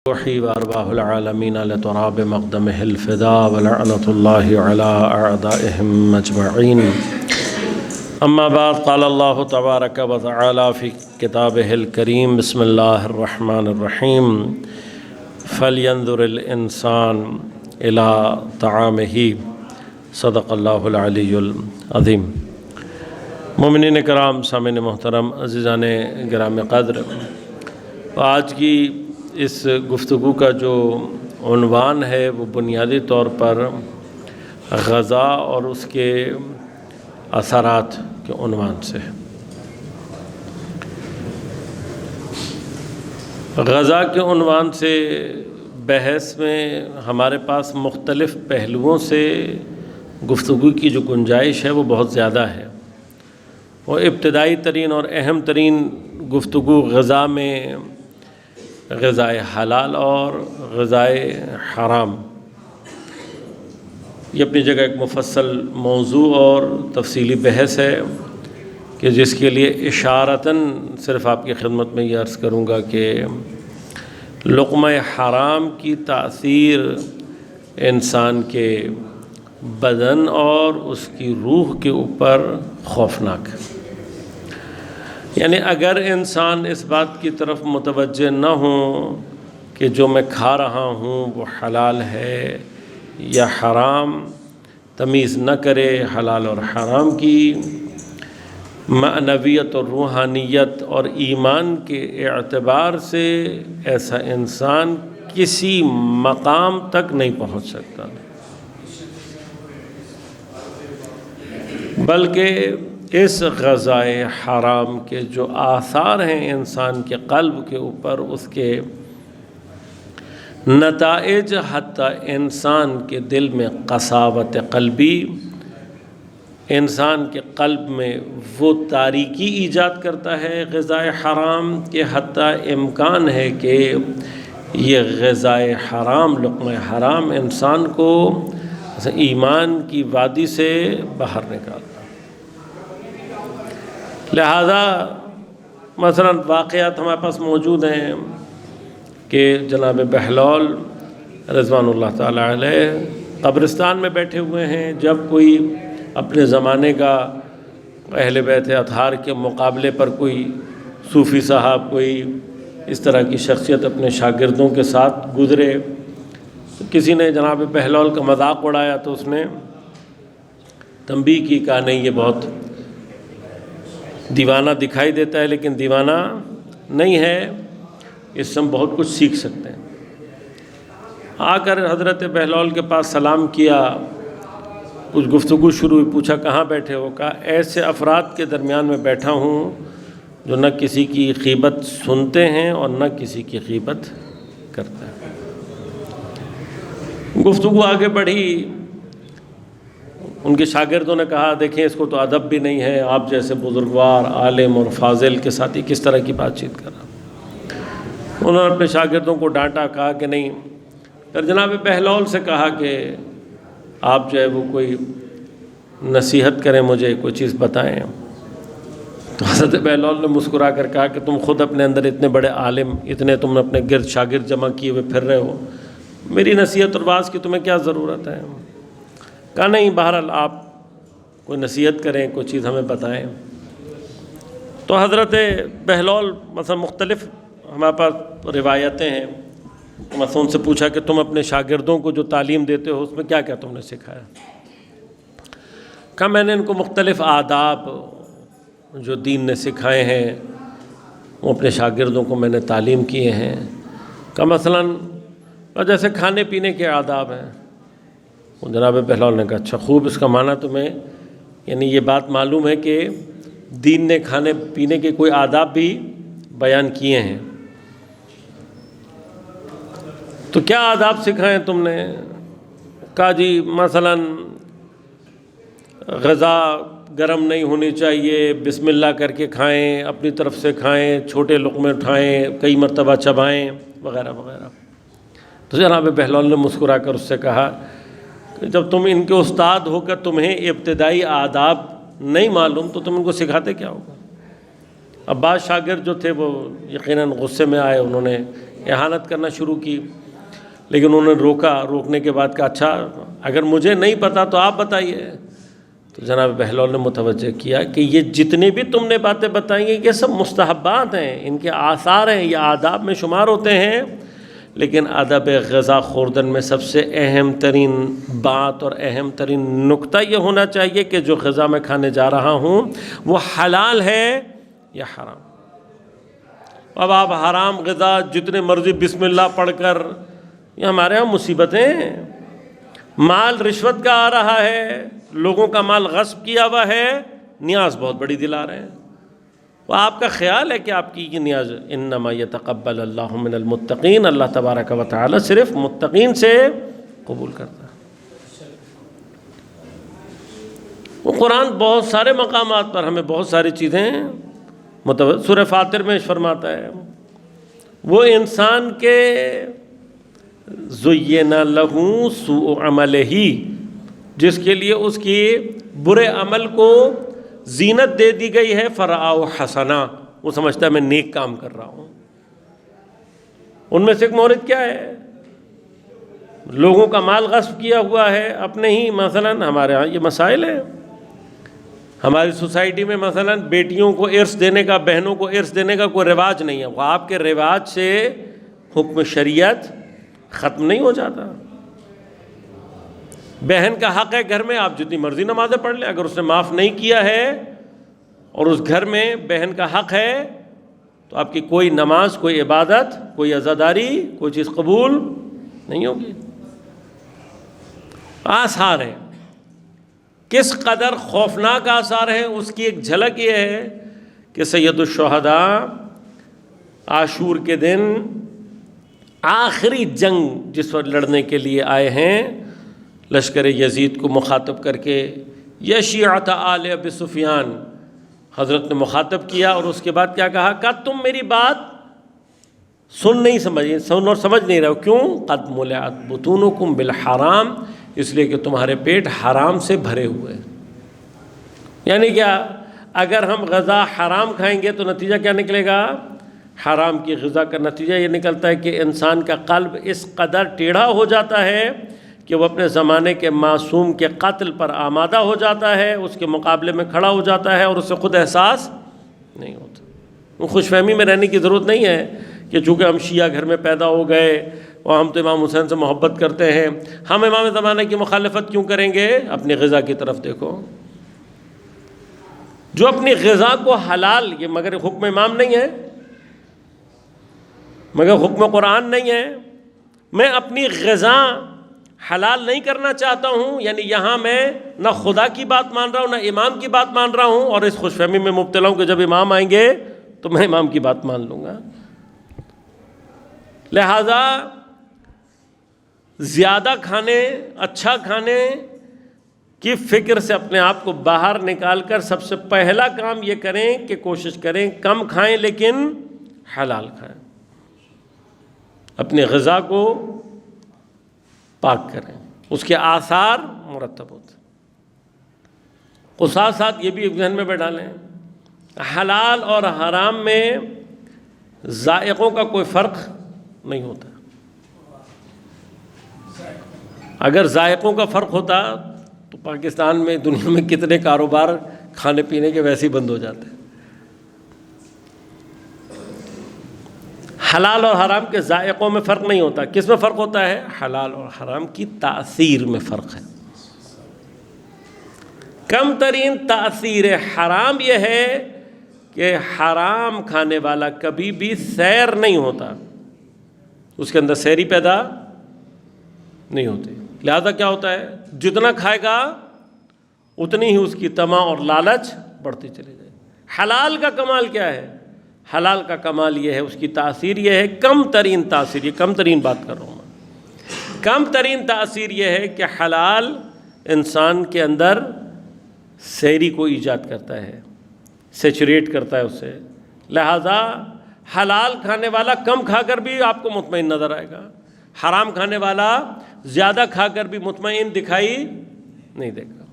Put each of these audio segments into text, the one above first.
روحي وأرواح العالمين لتراب مقدمه الفداء ولعنة الله على أعدائهم أجمعين. أما بعد، قال الله تبارك وتعالى في كتابه الكريم: بسم الله الرحمن الرحيم. فلينظر الإنسان إلى طعامه. صدق الله العلي العظيم. مومنین کرام، سامعین محترم، عزیزان گرام قدر، آج کی اس گفتگو کا جو عنوان ہے وہ بنیادی طور پر غذا اور اس کے اثرات کے عنوان سے ہے۔ غذا کے عنوان سے بحث میں ہمارے پاس مختلف پہلوؤں سے گفتگو کی جو گنجائش ہے وہ بہت زیادہ ہے۔ وہ ابتدائی ترین اور اہم ترین گفتگو غذا میں غذائے حلال اور غذائے حرام، یہ اپنی جگہ ایک مفصل موضوع اور تفصیلی بحث ہے کہ جس کے لیے اشارتاً صرف آپ کی خدمت میں یہ عرض کروں گا کہ لقمہ حرام کی تاثیر انسان کے بدن اور اس کی روح کے اوپر خوفناک ہے۔ یعنی اگر انسان اس بات کی طرف متوجہ نہ ہوں کہ جو میں کھا رہا ہوں وہ حلال ہے یا حرام، تمیز نہ کرے حلال اور حرام کی، معنویت اور روحانیت اور ایمان کے اعتبار سے ایسا انسان کسی مقام تک نہیں پہنچ سکتا، بلکہ اس غذائے حرام کے جو آثار ہیں انسان کے قلب کے اوپر، اس کے نتائج حتیٰ انسان کے دل میں قساوت قلبی، انسان کے قلب میں وہ تاریکی ایجاد کرتا ہے غذائے حرام کہ حتیٰ امکان ہے کہ یہ غذائے حرام، لقمہ حرام انسان کو ایمان کی وادی سے باہر نکالتا۔ لہذا مثلا واقعات ہمارے پاس موجود ہیں کہ جناب بہلول رضوان اللہ تعالیٰ علیہ قبرستان میں بیٹھے ہوئے ہیں، جب کوئی اپنے زمانے کا اہل بیت اطہار کے مقابلے پر کوئی صوفی صاحب، کوئی اس طرح کی شخصیت اپنے شاگردوں کے ساتھ گزرے، تو کسی نے جناب بہلول کا مذاق اڑایا تو اس نے تنبیہ کی، کہا نہیں یہ بہت دیوانہ دکھائی دیتا ہے لیکن دیوانہ نہیں ہے، اس سے ہم بہت کچھ سیکھ سکتے ہیں۔ آ کر حضرت بہلول کے پاس سلام کیا، کچھ گفتگو شروع ہوئی، پوچھا کہاں بیٹھے ہو؟ کہا ایسے افراد کے درمیان میں بیٹھا ہوں جو نہ کسی کی غیبت سنتے ہیں اور نہ کسی کی غیبت کرتے ہیں۔ گفتگو آگے بڑھی، ان کے شاگردوں نے کہا دیکھیں اس کو تو ادب بھی نہیں ہے، آپ جیسے بزرگوار عالم اور فاضل کے ساتھ یہ کس طرح کی بات چیت کر رہا۔ انہوں نے اپنے شاگردوں کو ڈانٹا، کہا کہ نہیں، پھر جناب بہلول سے کہا کہ آپ جو ہے وہ کوئی نصیحت کریں، مجھے کوئی چیز بتائیں۔ تو حضرت بہلول نے مسکرا کر کہا کہ تم خود اپنے اندر اتنے بڑے عالم، اتنے تم نے اپنے گرد شاگرد جمع کیے ہوئے پھر رہے ہو، میری نصیحت اور واعظ کی تمہیں کیا ضرورت ہے؟ کہا نہیں، بہرحال آپ کوئی نصیحت کریں، کوئی چیز ہمیں بتائیں۔ تو حضرت بہلول مثلا مختلف ہمارے پاس روایتیں ہیں، مثلا ان سے پوچھا کہ تم اپنے شاگردوں کو جو تعلیم دیتے ہو اس میں کیا کیا تم نے سکھایا؟ کہا میں نے ان کو مختلف آداب جو دین نے سکھائے ہیں وہ اپنے شاگردوں کو میں نے تعلیم کیے ہیں۔ کہا مثلا جیسے کھانے پینے کے آداب ہیں۔ جناب بہلول نے کہا اچھا خوب، اس کا معنی تمہیں یعنی یہ بات معلوم ہے کہ دین نے کھانے پینے کے کوئی آداب بھی بیان کیے ہیں، تو کیا آداب سکھائیں تم نے؟ کہا جی مثلا غذا گرم نہیں ہونی چاہیے، بسم اللہ کر کے کھائیں، اپنی طرف سے کھائیں، چھوٹے لقمے اٹھائیں، کئی مرتبہ چبائیں، وغیرہ وغیرہ۔ تو جناب بہلول نے مسکرا کر اس سے کہا کہ جب تم ان کے استاد ہو کر تمہیں ابتدائی آداب نہیں معلوم تو تم ان کو سکھاتے کیا ہوگا؟ اب بعض شاگرد جو تھے وہ یقیناً غصے میں آئے، انہوں نے اہانت کرنا شروع کی، لیکن انہوں نے روکنے کے بعد کہا اچھا اگر مجھے نہیں پتا تو آپ بتائیے۔ تو جناب بہلول نے متوجہ کیا کہ یہ جتنے بھی تم نے باتیں بتائی ہیں یہ سب مستحبات ہیں، ان کے آثار ہیں، یہ آداب میں شمار ہوتے ہیں، لیکن ادب غذا خوردن میں سب سے اہم ترین بات اور اہم ترین نقطہ یہ ہونا چاہیے کہ جو غذا میں کھانے جا رہا ہوں وہ حلال ہے یا حرام۔ اب آپ حرام غذا جتنے مرضی بسم اللہ پڑھ کر، یہ ہمارے ہاں مصیبتیں ہیں، مال رشوت کا آ رہا ہے، لوگوں کا مال غصب کیا ہوا ہے، نیاز بہت بڑی دلا رہے ہیں۔ وہ آپ کا خیال ہے کہ آپ کی یہ نیاز، انما یتقبل اللہ من المتقین، اللہ تبارک و تعالی صرف متقین سے قبول کرتا ہے۔ وہ قرآن بہت سارے مقامات پر ہمیں بہت ساری چیزیں سورہ فاطر میں فرماتا ہے، وہ انسان کے زُیِّنَ لَهُ سُوءُ عَمَلِهِ، جس کے لیے اس کی برے عمل کو زینت دے دی گئی ہے، فَرَآهُ حَسَنًا، وہ سمجھتا ہے میں نیک کام کر رہا ہوں۔ ان میں سے ایک مورد کیا ہے؟ لوگوں کا مال غصب کیا ہوا ہے اپنے ہی، مثلا ہمارے ہاں یہ مسائل ہیں، ہماری سوسائٹی میں مثلا بیٹیوں کو ارث دینے کا، بہنوں کو ارث دینے کا کوئی رواج نہیں ہے، وہ آپ کے رواج سے حکم شریعت ختم نہیں ہو جاتا۔ بہن کا حق ہے گھر میں، آپ جتنی مرضی نمازیں پڑھ لیں، اگر اس نے معاف نہیں کیا ہے اور اس گھر میں بہن کا حق ہے تو آپ کی کوئی نماز، کوئی عبادت، کوئی عزاداری، کوئی چیز قبول نہیں ہوگی۔ آثار ہیں، کس قدر خوفناک آثار ہیں اس کی ایک جھلک یہ ہے کہ سید الشہداء عاشور کے دن آخری جنگ جس وقت لڑنے کے لیے آئے ہیں، لشکر یزید کو مخاطب کر کے، یا شیعۃ آل ابی سفیان، حضرت نے مخاطب کیا اور اس کے بعد کیا کہا تم میری بات سن اور سمجھ نہیں رہے ہو، کیوں؟ قد ملئت بطونکم بالحرام، اس لیے کہ تمہارے پیٹ حرام سے بھرے ہوئے۔ یعنی کیا؟ اگر ہم غذا حرام کھائیں گے تو نتیجہ کیا نکلے گا؟ حرام کی غذا کا نتیجہ یہ نکلتا ہے کہ انسان کا قلب اس قدر ٹیڑھا ہو جاتا ہے کہ وہ اپنے زمانے کے معصوم کے قتل پر آمادہ ہو جاتا ہے، اس کے مقابلے میں کھڑا ہو جاتا ہے اور اسے خود احساس نہیں ہوتا۔ وہ خوش فہمی میں رہنے کی ضرورت نہیں ہے کہ چونکہ ہم شیعہ گھر میں پیدا ہو گئے اور ہم تو امام حسین سے محبت کرتے ہیں، ہم امام زمانہ کی مخالفت کیوں کریں گے؟ اپنی غذا کی طرف دیکھو، جو اپنی غذا کو حلال، یہ مگر حکم امام نہیں ہے، مگر حکم قرآن نہیں ہے، میں اپنی غذا حلال نہیں کرنا چاہتا ہوں، یعنی یہاں میں نہ خدا کی بات مان رہا ہوں نہ امام کی بات مان رہا ہوں، اور اس خوش فہمی میں مبتلا ہوں کہ جب امام آئیں گے تو میں امام کی بات مان لوں گا۔ لہذا زیادہ کھانے، اچھا کھانے کی فکر سے اپنے آپ کو باہر نکال کر سب سے پہلا کام یہ کریں کہ کوشش کریں کم کھائیں لیکن حلال کھائیں، اپنی غذا کو پاک کریں، اس کے آثار مرتب ہوتے ہیں۔ ساتھ ساتھ یہ بھی ذہن میں بیٹھا لیں، حلال اور حرام میں ذائقوں کا کوئی فرق نہیں ہوتا۔ اگر ذائقوں کا فرق ہوتا تو پاکستان میں، دنیا میں کتنے کاروبار کھانے پینے کے ویسے ہی بند ہو جاتے ہیں۔ حلال اور حرام کے ذائقوں میں فرق نہیں ہوتا، کس میں فرق ہوتا ہے؟ حلال اور حرام کی تاثیر میں فرق ہے۔ کم ترین تاثیر حرام یہ ہے کہ حرام کھانے والا کبھی بھی سیر نہیں ہوتا، اس کے اندر سیری پیدا نہیں ہوتی، لہذا کیا ہوتا ہے؟ جتنا کھائے گا اتنی ہی اس کی طمع اور لالچ بڑھتی چلی جائے۔ حلال کا کمال کیا ہے؟ حلال کا کمال یہ ہے، اس کی تاثیر یہ ہے، کم ترین تاثیر، یہ کم ترین بات کر رہا ہوں میں، کم ترین تاثیر یہ ہے کہ حلال انسان کے اندر سیری کو ایجاد کرتا ہے، سیچوریٹ کرتا ہے اسے، لہذا حلال کھانے والا کم کھا کر بھی آپ کو مطمئن نظر آئے گا، حرام کھانے والا زیادہ کھا کر بھی مطمئن دکھائی نہیں دے گا۔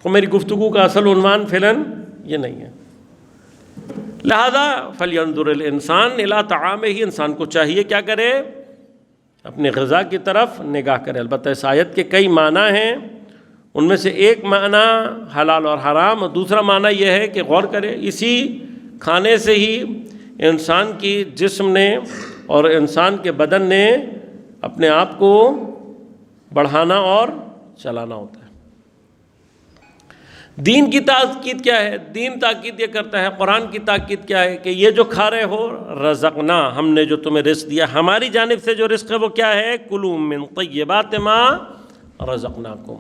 تو میری گفتگو کا اصل عنوان فعلاً یہ نہیں ہے۔ لہذا فَلْيَنْظُرِ الْإِنسَانُ إِلَىٰ طَعَامِهِ، انسان کو چاہیے کیا کرے؟ اپنی غذا کی طرف نگاہ کرے۔ البتہ اس آیت کے کئی معنی ہیں، ان میں سے ایک معنی حلال اور حرام، اور دوسرا معنی یہ ہے کہ غور کرے اسی کھانے سے ہی انسان کی جسم نے اور انسان کے بدن نے اپنے آپ کو بڑھانا اور چلانا ہوتا ہے۔ دین کی تاکید کیا ہے؟ دین تاکید یہ کرتا ہے، قرآن کی تاکید کیا ہے کہ یہ جو کھا رہے ہو، رزقنا، ہم نے جو تمہیں رزق دیا، ہماری جانب سے جو رزق ہے وہ کیا ہے؟ کلوا من طیبات ما رزقناکم،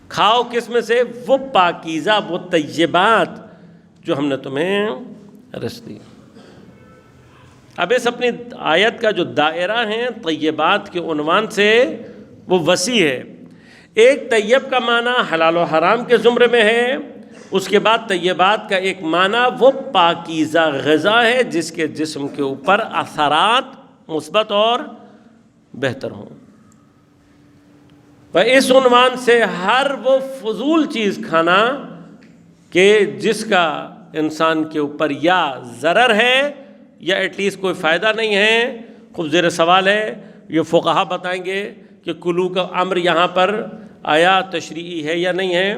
کھاؤ کس میں سے؟ وہ پاکیزہ، وہ طیبات جو ہم نے تمہیں رزق دی۔ اب اس اپنی آیت کا جو دائرہ ہے طیبات کے عنوان سے وہ وسیع ہے۔ ایک طیب کا معنی حلال و حرام کے زمرے میں ہے، اس کے بعد طیبات کا ایک معنی وہ پاکیزہ غذا ہے جس کے جسم کے اوپر اثرات مثبت اور بہتر ہوں۔ و اس عنوان سے ہر وہ فضول چیز کھانا کہ جس کا انسان کے اوپر یا ضرر ہے یا ایٹ لیسٹ کوئی فائدہ نہیں ہے، خوب زیر سوال ہے۔ یہ فقہا بتائیں گے کہ کلو کا امر یہاں پر آیا تشریعی ہے یا نہیں ہے،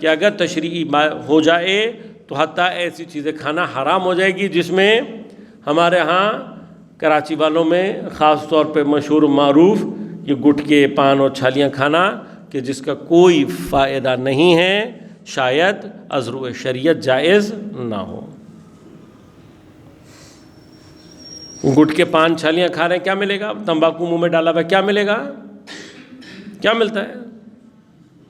کہ اگر تشریعی ہو جائے تو حتیٰ ایسی چیزیں کھانا حرام ہو جائے گی جس میں ہمارے ہاں کراچی والوں میں خاص طور پہ مشہور و معروف یہ گٹکے، پان اور چھالیاں کھانا کہ جس کا کوئی فائدہ نہیں ہے، شاید از روئے شریعت جائز نہ ہو۔ گٹکے، پان، چھالیاں کھا رہے ہیں، کیا ملے گا؟ تمباکو منہ میں ڈالا ہوا، کیا ملے گا؟ کیا ملتا ہے؟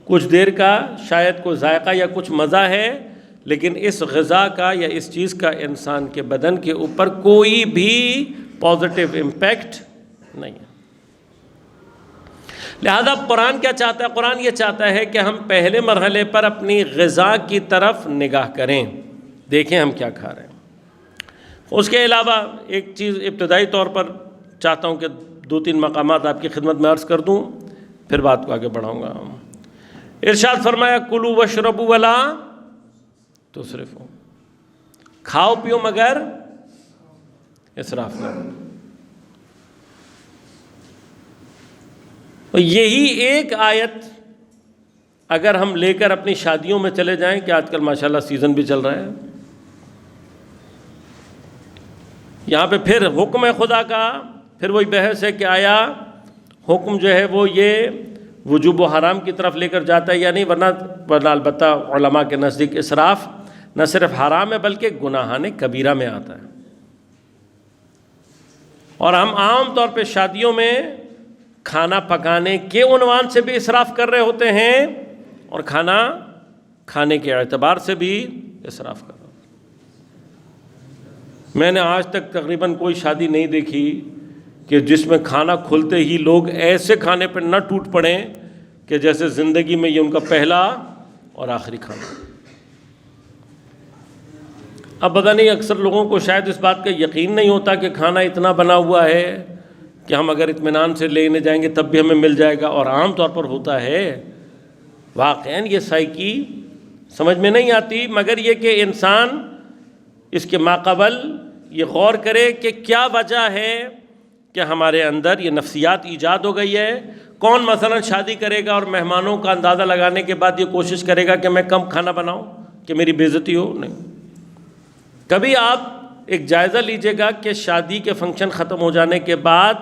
کچھ دیر کا شاید کوئی ذائقہ یا کچھ مزہ ہے، لیکن اس غذا کا یا اس چیز کا انسان کے بدن کے اوپر کوئی بھی پازیٹیو امپیکٹ نہیں ہے۔ لہذا قرآن کیا چاہتا ہے؟ قرآن یہ چاہتا ہے کہ ہم پہلے مرحلے پر اپنی غذا کی طرف نگاہ کریں، دیکھیں ہم کیا کھا رہے ہیں۔ اس کے علاوہ ایک چیز ابتدائی طور پر چاہتا ہوں کہ 2-3 مقامات آپ کی خدمت میں عرض کر دوں، پھر بات کو آگے بڑھاؤں گا۔ ارشاد فرمایا کلوا واشربوا ولا تسرفوا، کھاؤ پیو مگر اسراف نہ کرو۔ یہی ایک آیت اگر ہم لے کر اپنی شادیوں میں چلے جائیں کہ آج کل ماشاءاللہ سیزن بھی چل رہا ہے، یہاں پہ پھر حکم ہے خدا کا، پھر وہی بحث ہے کہ آیا حکم جو ہے وہ یہ وجوب و حرام کی طرف لے کر جاتا ہے یا نہیں، ورنہ البتہ علماء کے نزدیک اسراف نہ صرف حرام ہے بلکہ گناہان کبیرہ میں آتا ہے۔ اور ہم عام طور پہ شادیوں میں کھانا پکانے کے عنوان سے بھی اسراف کر رہے ہوتے ہیں اور کھانا کھانے کے اعتبار سے بھی اسراف کر رہے ہوتے ہیں۔ میں نے آج تک تقریباً کوئی شادی نہیں دیکھی کہ جس میں کھانا کھلتے ہی لوگ ایسے کھانے پر نہ ٹوٹ پڑیں کہ جیسے زندگی میں یہ ان کا پہلا اور آخری کھانا۔ اب پتہ نہیں اکثر لوگوں کو شاید اس بات کا یقین نہیں ہوتا کہ کھانا اتنا بنا ہوا ہے کہ ہم اگر اطمینان سے لینے جائیں گے تب بھی ہمیں مل جائے گا، اور عام طور پر ہوتا ہے۔ واقعاً یہ سائیکی سمجھ میں نہیں آتی، مگر یہ کہ انسان اس کے ماقبل یہ غور کرے کہ کیا وجہ ہے کہ ہمارے اندر یہ نفسیات ایجاد ہو گئی ہے۔ کون مثلا شادی کرے گا اور مہمانوں کا اندازہ لگانے کے بعد یہ کوشش کرے گا کہ میں کم کھانا بناؤں کہ میری بے عزتی ہو؟ نہیں۔ کبھی آپ ایک جائزہ لیجئے گا کہ شادی کے فنکشن ختم ہو جانے کے بعد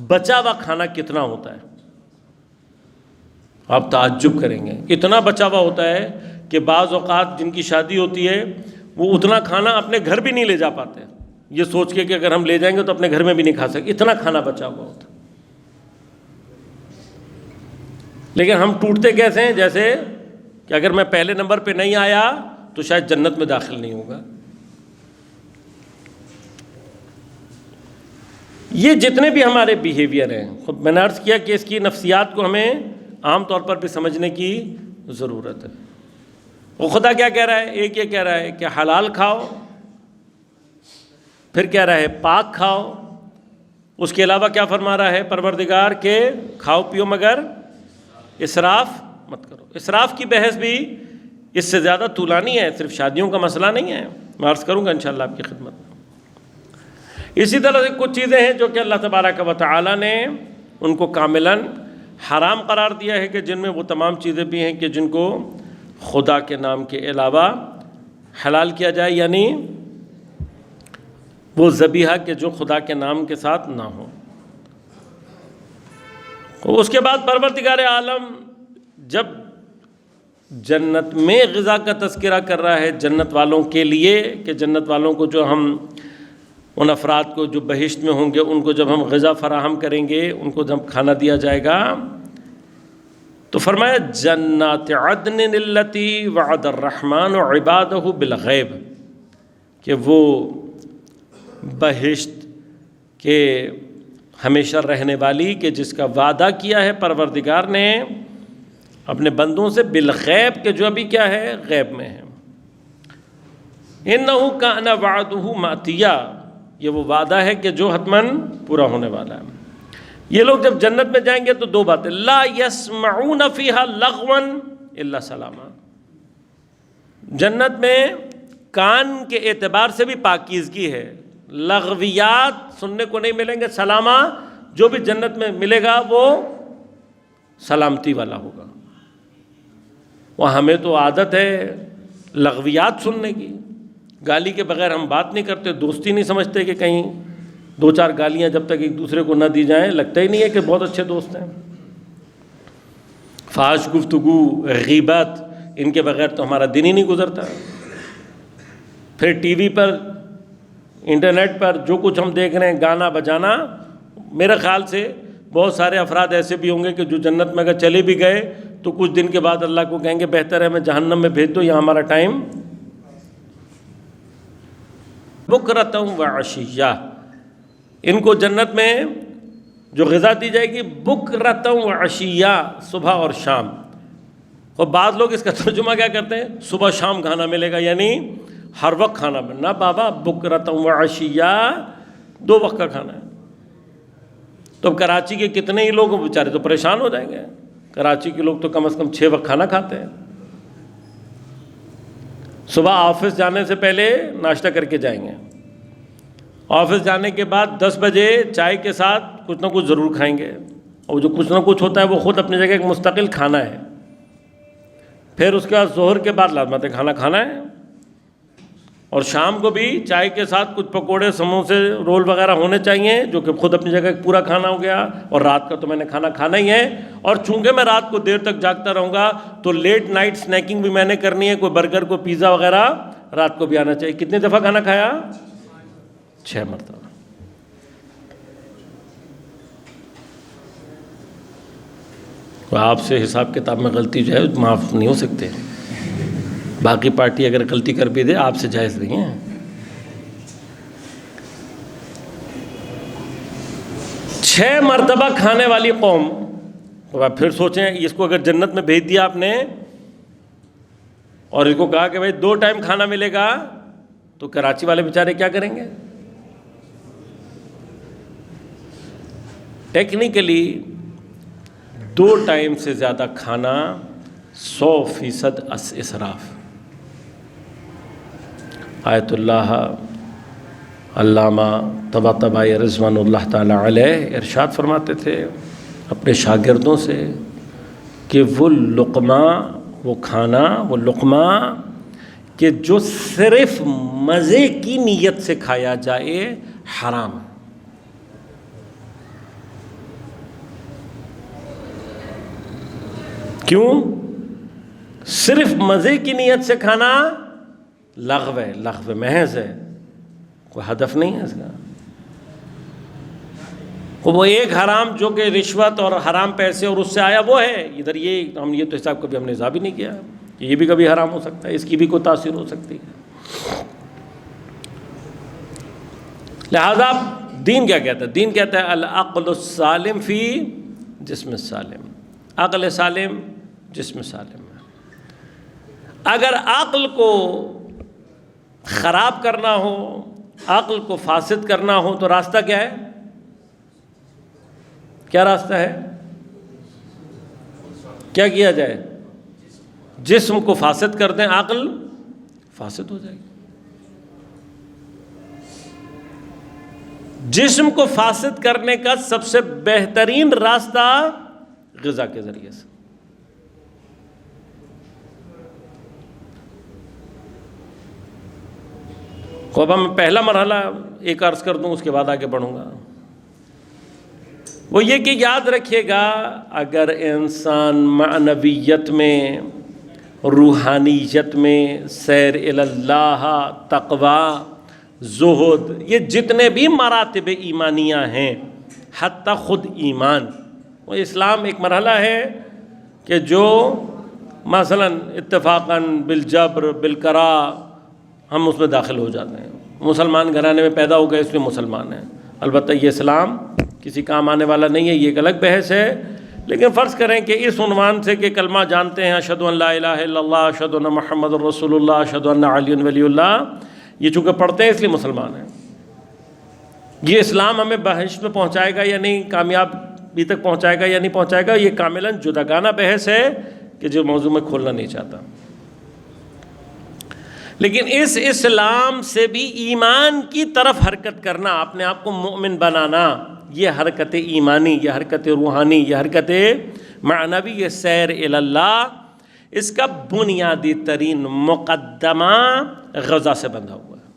بچا ہوا کھانا کتنا ہوتا ہے، آپ تعجب کریں گے۔ اتنا بچا ہوا ہوتا ہے کہ بعض اوقات جن کی شادی ہوتی ہے وہ اتنا کھانا اپنے گھر بھی نہیں لے جا پاتے، یہ سوچ کے کہ اگر ہم لے جائیں گے تو اپنے گھر میں بھی نہیں کھا سکتے، اتنا کھانا بچا ہوا ہوتا ہے۔ لیکن ہم ٹوٹتے کیسے ہیں؟ جیسے کہ اگر میں پہلے نمبر پہ نہیں آیا تو شاید جنت میں داخل نہیں ہوگا۔ یہ جتنے بھی ہمارے بیہیویئر ہیں، خود میں نے عرض کیا کہ اس کی نفسیات کو ہمیں عام طور پر بھی سمجھنے کی ضرورت ہے۔ وہ خدا کیا کہہ رہا ہے؟ ایک یہ کہہ رہا ہے کہ حلال کھاؤ، پھر کہہ رہا ہے پاک کھاؤ، اس کے علاوہ کیا فرما رہا ہے پروردگار کہ کھاؤ پیو مگر اسراف مت کرو۔ اسراف کی بحث بھی اس سے زیادہ طولانی ہے، صرف شادیوں کا مسئلہ نہیں ہے، میں عرض کروں گا انشاءاللہ آپ کی خدمت میں۔ اسی طرح سے کچھ چیزیں ہیں جو کہ اللہ تبارک و تعالی نے ان کو کاملاً حرام قرار دیا ہے، کہ جن میں وہ تمام چیزیں بھی ہیں کہ جن کو خدا کے نام کے علاوہ حلال کیا جائے، یعنی وہ ذبیحہ کہ جو خدا کے نام کے ساتھ نہ ہو۔ اس کے بعد پروردگار عالم جب جنت میں غذا کا تذکرہ کر رہا ہے جنت والوں کے لیے، کہ جنت والوں کو جو ہم ان افراد کو جو بہشت میں ہوں گے ان کو جب ہم غذا فراہم کریں گے، ان کو جب کھانا دیا جائے گا، تو فرمایا جنات عدن التی وعد الرحمن عبادہ بالغیب، کہ وہ بہشت کے ہمیشہ رہنے والی کہ جس کا وعدہ کیا ہے پروردگار نے اپنے بندوں سے بالغیب، کہ جو ابھی کیا ہے غیب میں ہے۔ انہ کان وعدہ ماتیا، یہ وہ وعدہ ہے کہ جو حتماً پورا ہونے والا ہے۔ یہ لوگ جب جنت میں جائیں گے تو دو باتیں، لا یسمعون فیہا لغوا الا سلاما، جنت میں کان کے اعتبار سے بھی پاکیزگی ہے، لغویات سننے کو نہیں ملیں گے، سلامہ جو بھی جنت میں ملے گا وہ سلامتی والا ہوگا۔ وہ ہمیں تو عادت ہے لغویات سننے کی، گالی کے بغیر ہم بات نہیں کرتے، دوستی نہیں سمجھتے کہ کہیں دو چار گالیاں جب تک ایک دوسرے کو نہ دی جائیں لگتا ہی نہیں ہے کہ بہت اچھے دوست ہیں۔ فحش گفتگو، غیبت، ان کے بغیر تو ہمارا دن ہی نہیں گزرتا۔ پھر ٹی وی پر، انٹرنیٹ پر جو کچھ ہم دیکھ رہے ہیں، گانا بجانا، میرے خیال سے بہت سارے افراد ایسے بھی ہوں گے کہ جو جنت میں اگر چلے بھی گئے تو کچھ دن کے بعد اللہ کو کہیں گے بہتر ہے ہمیں جہنم میں بھیج دو، یہاں ہمارا ٹائم۔ بکرۃ و عشیہ، ان کو جنت میں جو غذا دی جائے گی بکرۃ و عشیہ، صبح اور شام۔ اور بعض لوگ اس کا ترجمہ کیا کرتے ہیں، صبح شام کھانا ملے گا، یعنی ہر وقت کھانا ملنا۔ بابا بکرۃ و عشیہ، 2 وقت کا کھانا ہے۔ تو اب کراچی کے کتنے ہی لوگ بیچارے تو پریشان ہو جائیں گے، کراچی کے لوگ تو کم از کم 6 وقت کھانا کھاتے ہیں۔ صبح آفس جانے سے پہلے ناشتہ کر کے جائیں گے، آفس جانے کے بعد 10 بجے چائے کے ساتھ کچھ نہ کچھ ضرور کھائیں گے، اور جو کچھ نہ کچھ ہوتا ہے وہ خود اپنی جگہ ایک مستقل کھانا ہے۔ پھر اس کے بعد ظہر کے بعد لازمت کھانا کھانا ہے، اور شام کو بھی چائے کے ساتھ کچھ پکوڑے، سموسے، رول وغیرہ ہونے چاہیے، جو کہ خود اپنی جگہ ایک پورا کھانا ہو گیا۔ اور رات کا تو میں نے کھانا کھانا ہی ہے، اور چونکہ میں رات کو دیر تک جاگتا رہوں گا تو لیٹ نائٹ سنیکنگ بھی میں نے کرنی ہے، کوئی برگر، کوئی پیزا وغیرہ رات کو بھی آنا چاہیے۔ کتنی دفعہ کھانا کھایا؟ 6 مرتبہ۔ آپ سے حساب کتاب میں غلطی جو ہے معاف نہیں ہو سکتے، باقی پارٹی اگر غلطی کر بھی دے آپ سے جائز نہیں ہے۔ چھ مرتبہ کھانے والی قوم، تو آپ پھر سوچیں اس کو اگر جنت میں بھیج دیا آپ نے اور اس کو کہا کہ بھائی 2 ٹائم کھانا ملے گا، تو کراچی والے بیچارے کیا کریں گے؟ ٹیکنیکلی 2 ٹائم سے زیادہ کھانا 100% اسراف۔ آیت اللہ علامہ طباطبائی رضوان اللہ تعالیٰ علیہ ارشاد فرماتے تھے اپنے شاگردوں سے کہ وہ لقمہ، وہ کھانا، وہ لقمہ کہ جو صرف مزے کی نیت سے کھایا جائے حرام۔ کیوں؟ صرف مزے کی نیت سے کھانا لغو ہے، لغو محض ہے، کوئی ہدف نہیں ہے اس کا۔ وہ ایک حرام جو کہ رشوت اور حرام پیسے اور اس سے آیا وہ ہے، ادھر یہ تو حساب کبھی ہم نے حساب ہی نہیں کیا، یہ بھی کبھی حرام ہو سکتا ہے، اس کی بھی کوئی تاثیر ہو سکتی ہے۔ لہذا دین کیا کہتا ہے؟ دین کہتا ہے العقل السالم فی جسم السالم، عقل سالم جسم سالم۔ اگر عقل کو خراب کرنا ہو، عقل کو فاسد کرنا ہو تو راستہ کیا ہے؟ کیا راستہ ہے؟ کیا کیا جائے؟ جسم کو فاسد کر دیں عقل فاسد ہو جائے گی. جسم کو فاسد کرنے کا سب سے بہترین راستہ غذا کے ذریعے سے. خوبہ میں پہلا مرحلہ ایک عرض کر دوں، اس کے بعد آگے بڑھوں گا. وہ یہ کہ یاد رکھیے گا، اگر انسان معنویت میں، روحانیت میں، سیر اللہ، تقوی، زہد، یہ جتنے بھی مراتب ایمانیہ ہیں، حتیٰ خود ایمان، وہ اسلام ایک مرحلہ ہے کہ جو مثلا اتفاقاً بالجبر بالکراہ ہم اس میں داخل ہو جاتے ہیں. مسلمان گھرانے میں پیدا ہو گئے اس لیے مسلمان ہیں. البتہ یہ اسلام کسی کام آنے والا نہیں ہے، یہ ایک الگ بحث ہے. لیکن فرض کریں کہ اس عنوان سے کہ کلمہ جانتے ہیں، اشہدو ان لا الہ الا اللہ، اشہدو ان محمد الرسول اللہ، اشہدو ان علی ولی اللہ، یہ چونکہ پڑھتے ہیں اس لیے مسلمان ہیں. یہ اسلام ہمیں بہشت میں پہنچائے گا یا نہیں، کامیابی تک پہنچائے گا یا نہیں پہنچائے گا، یہ کاملاً جداگانہ بحث ہے کہ جو موضوع میں کھولنا نہیں چاہتا. لیکن اس اسلام سے بھی ایمان کی طرف حرکت کرنا، اپنے آپ کو مومن بنانا، یہ حرکت ایمانی، یہ حرکت روحانی، یہ حرکت معنوی، یہ سیر اللہ، اس کا بنیادی ترین مقدمہ غزہ سے بندھا ہوا ہے.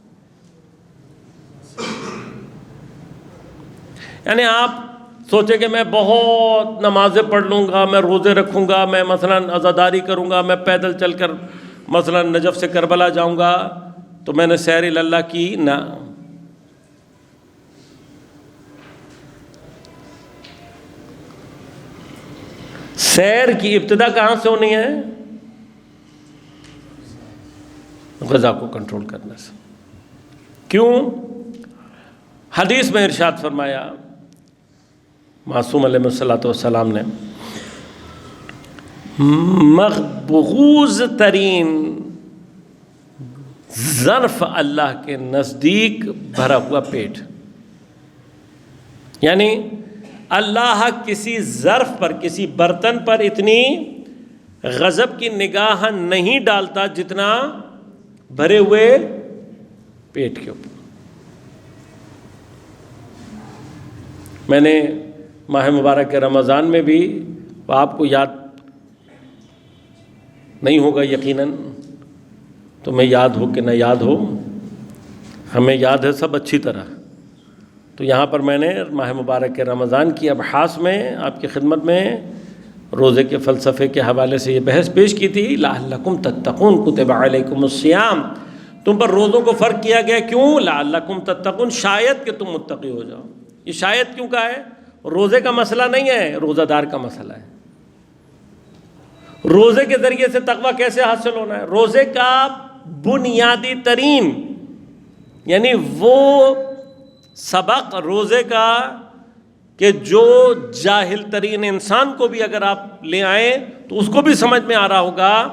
یعنی آپ سوچیں کہ میں بہت نمازیں پڑھ لوں گا، میں روزے رکھوں گا، میں مثلا عزاداری کروں گا، میں پیدل چل کر مثلا نجف سے کربلا جاؤں گا تو میں نے سیر اللہ کی. نہ، سیر کی ابتدا کہاں سے ہونی ہے؟ غذا کو کنٹرول کرنے سے. کیوں؟ حدیث میں ارشاد فرمایا معصوم علیہ الصلوۃ والسلام نے، مقبوض ترین ظرف اللہ کے نزدیک بھرا ہوا پیٹ. یعنی اللہ کسی ظرف پر، کسی برتن پر اتنی غضب کی نگاہ نہیں ڈالتا جتنا بھرے ہوئے پیٹ کے اوپر. میں نے ماہ مبارک کے رمضان میں بھی، آپ کو یاد نہیں ہوگا یقیناً، تو میں یاد ہو کہ نہ یاد ہو، ہمیں یاد ہے سب اچھی طرح. تو یہاں پر میں نے ماہ مبارک کے رمضان کی ابحاث میں آپ کی خدمت میں روزے کے فلسفے کے حوالے سے یہ بحث پیش کی تھی. لعلکم تتقون کتب علیکم الصیام، تم پر روزوں کو فرق کیا گیا. کیوں؟ لعلکم تتقون، شاید کہ تم متقی ہو جاؤ. یہ شاید کیوں کہا ہے؟ روزے کا مسئلہ نہیں ہے، روزہ دار کا مسئلہ ہے. روزے کے ذریعے سے تقویٰ کیسے حاصل ہونا ہے؟ روزے کا بنیادی ترین، یعنی وہ سبق روزے کا کہ جو جاہل ترین انسان کو بھی اگر آپ لے آئیں تو اس کو بھی سمجھ میں آ رہا ہوگا،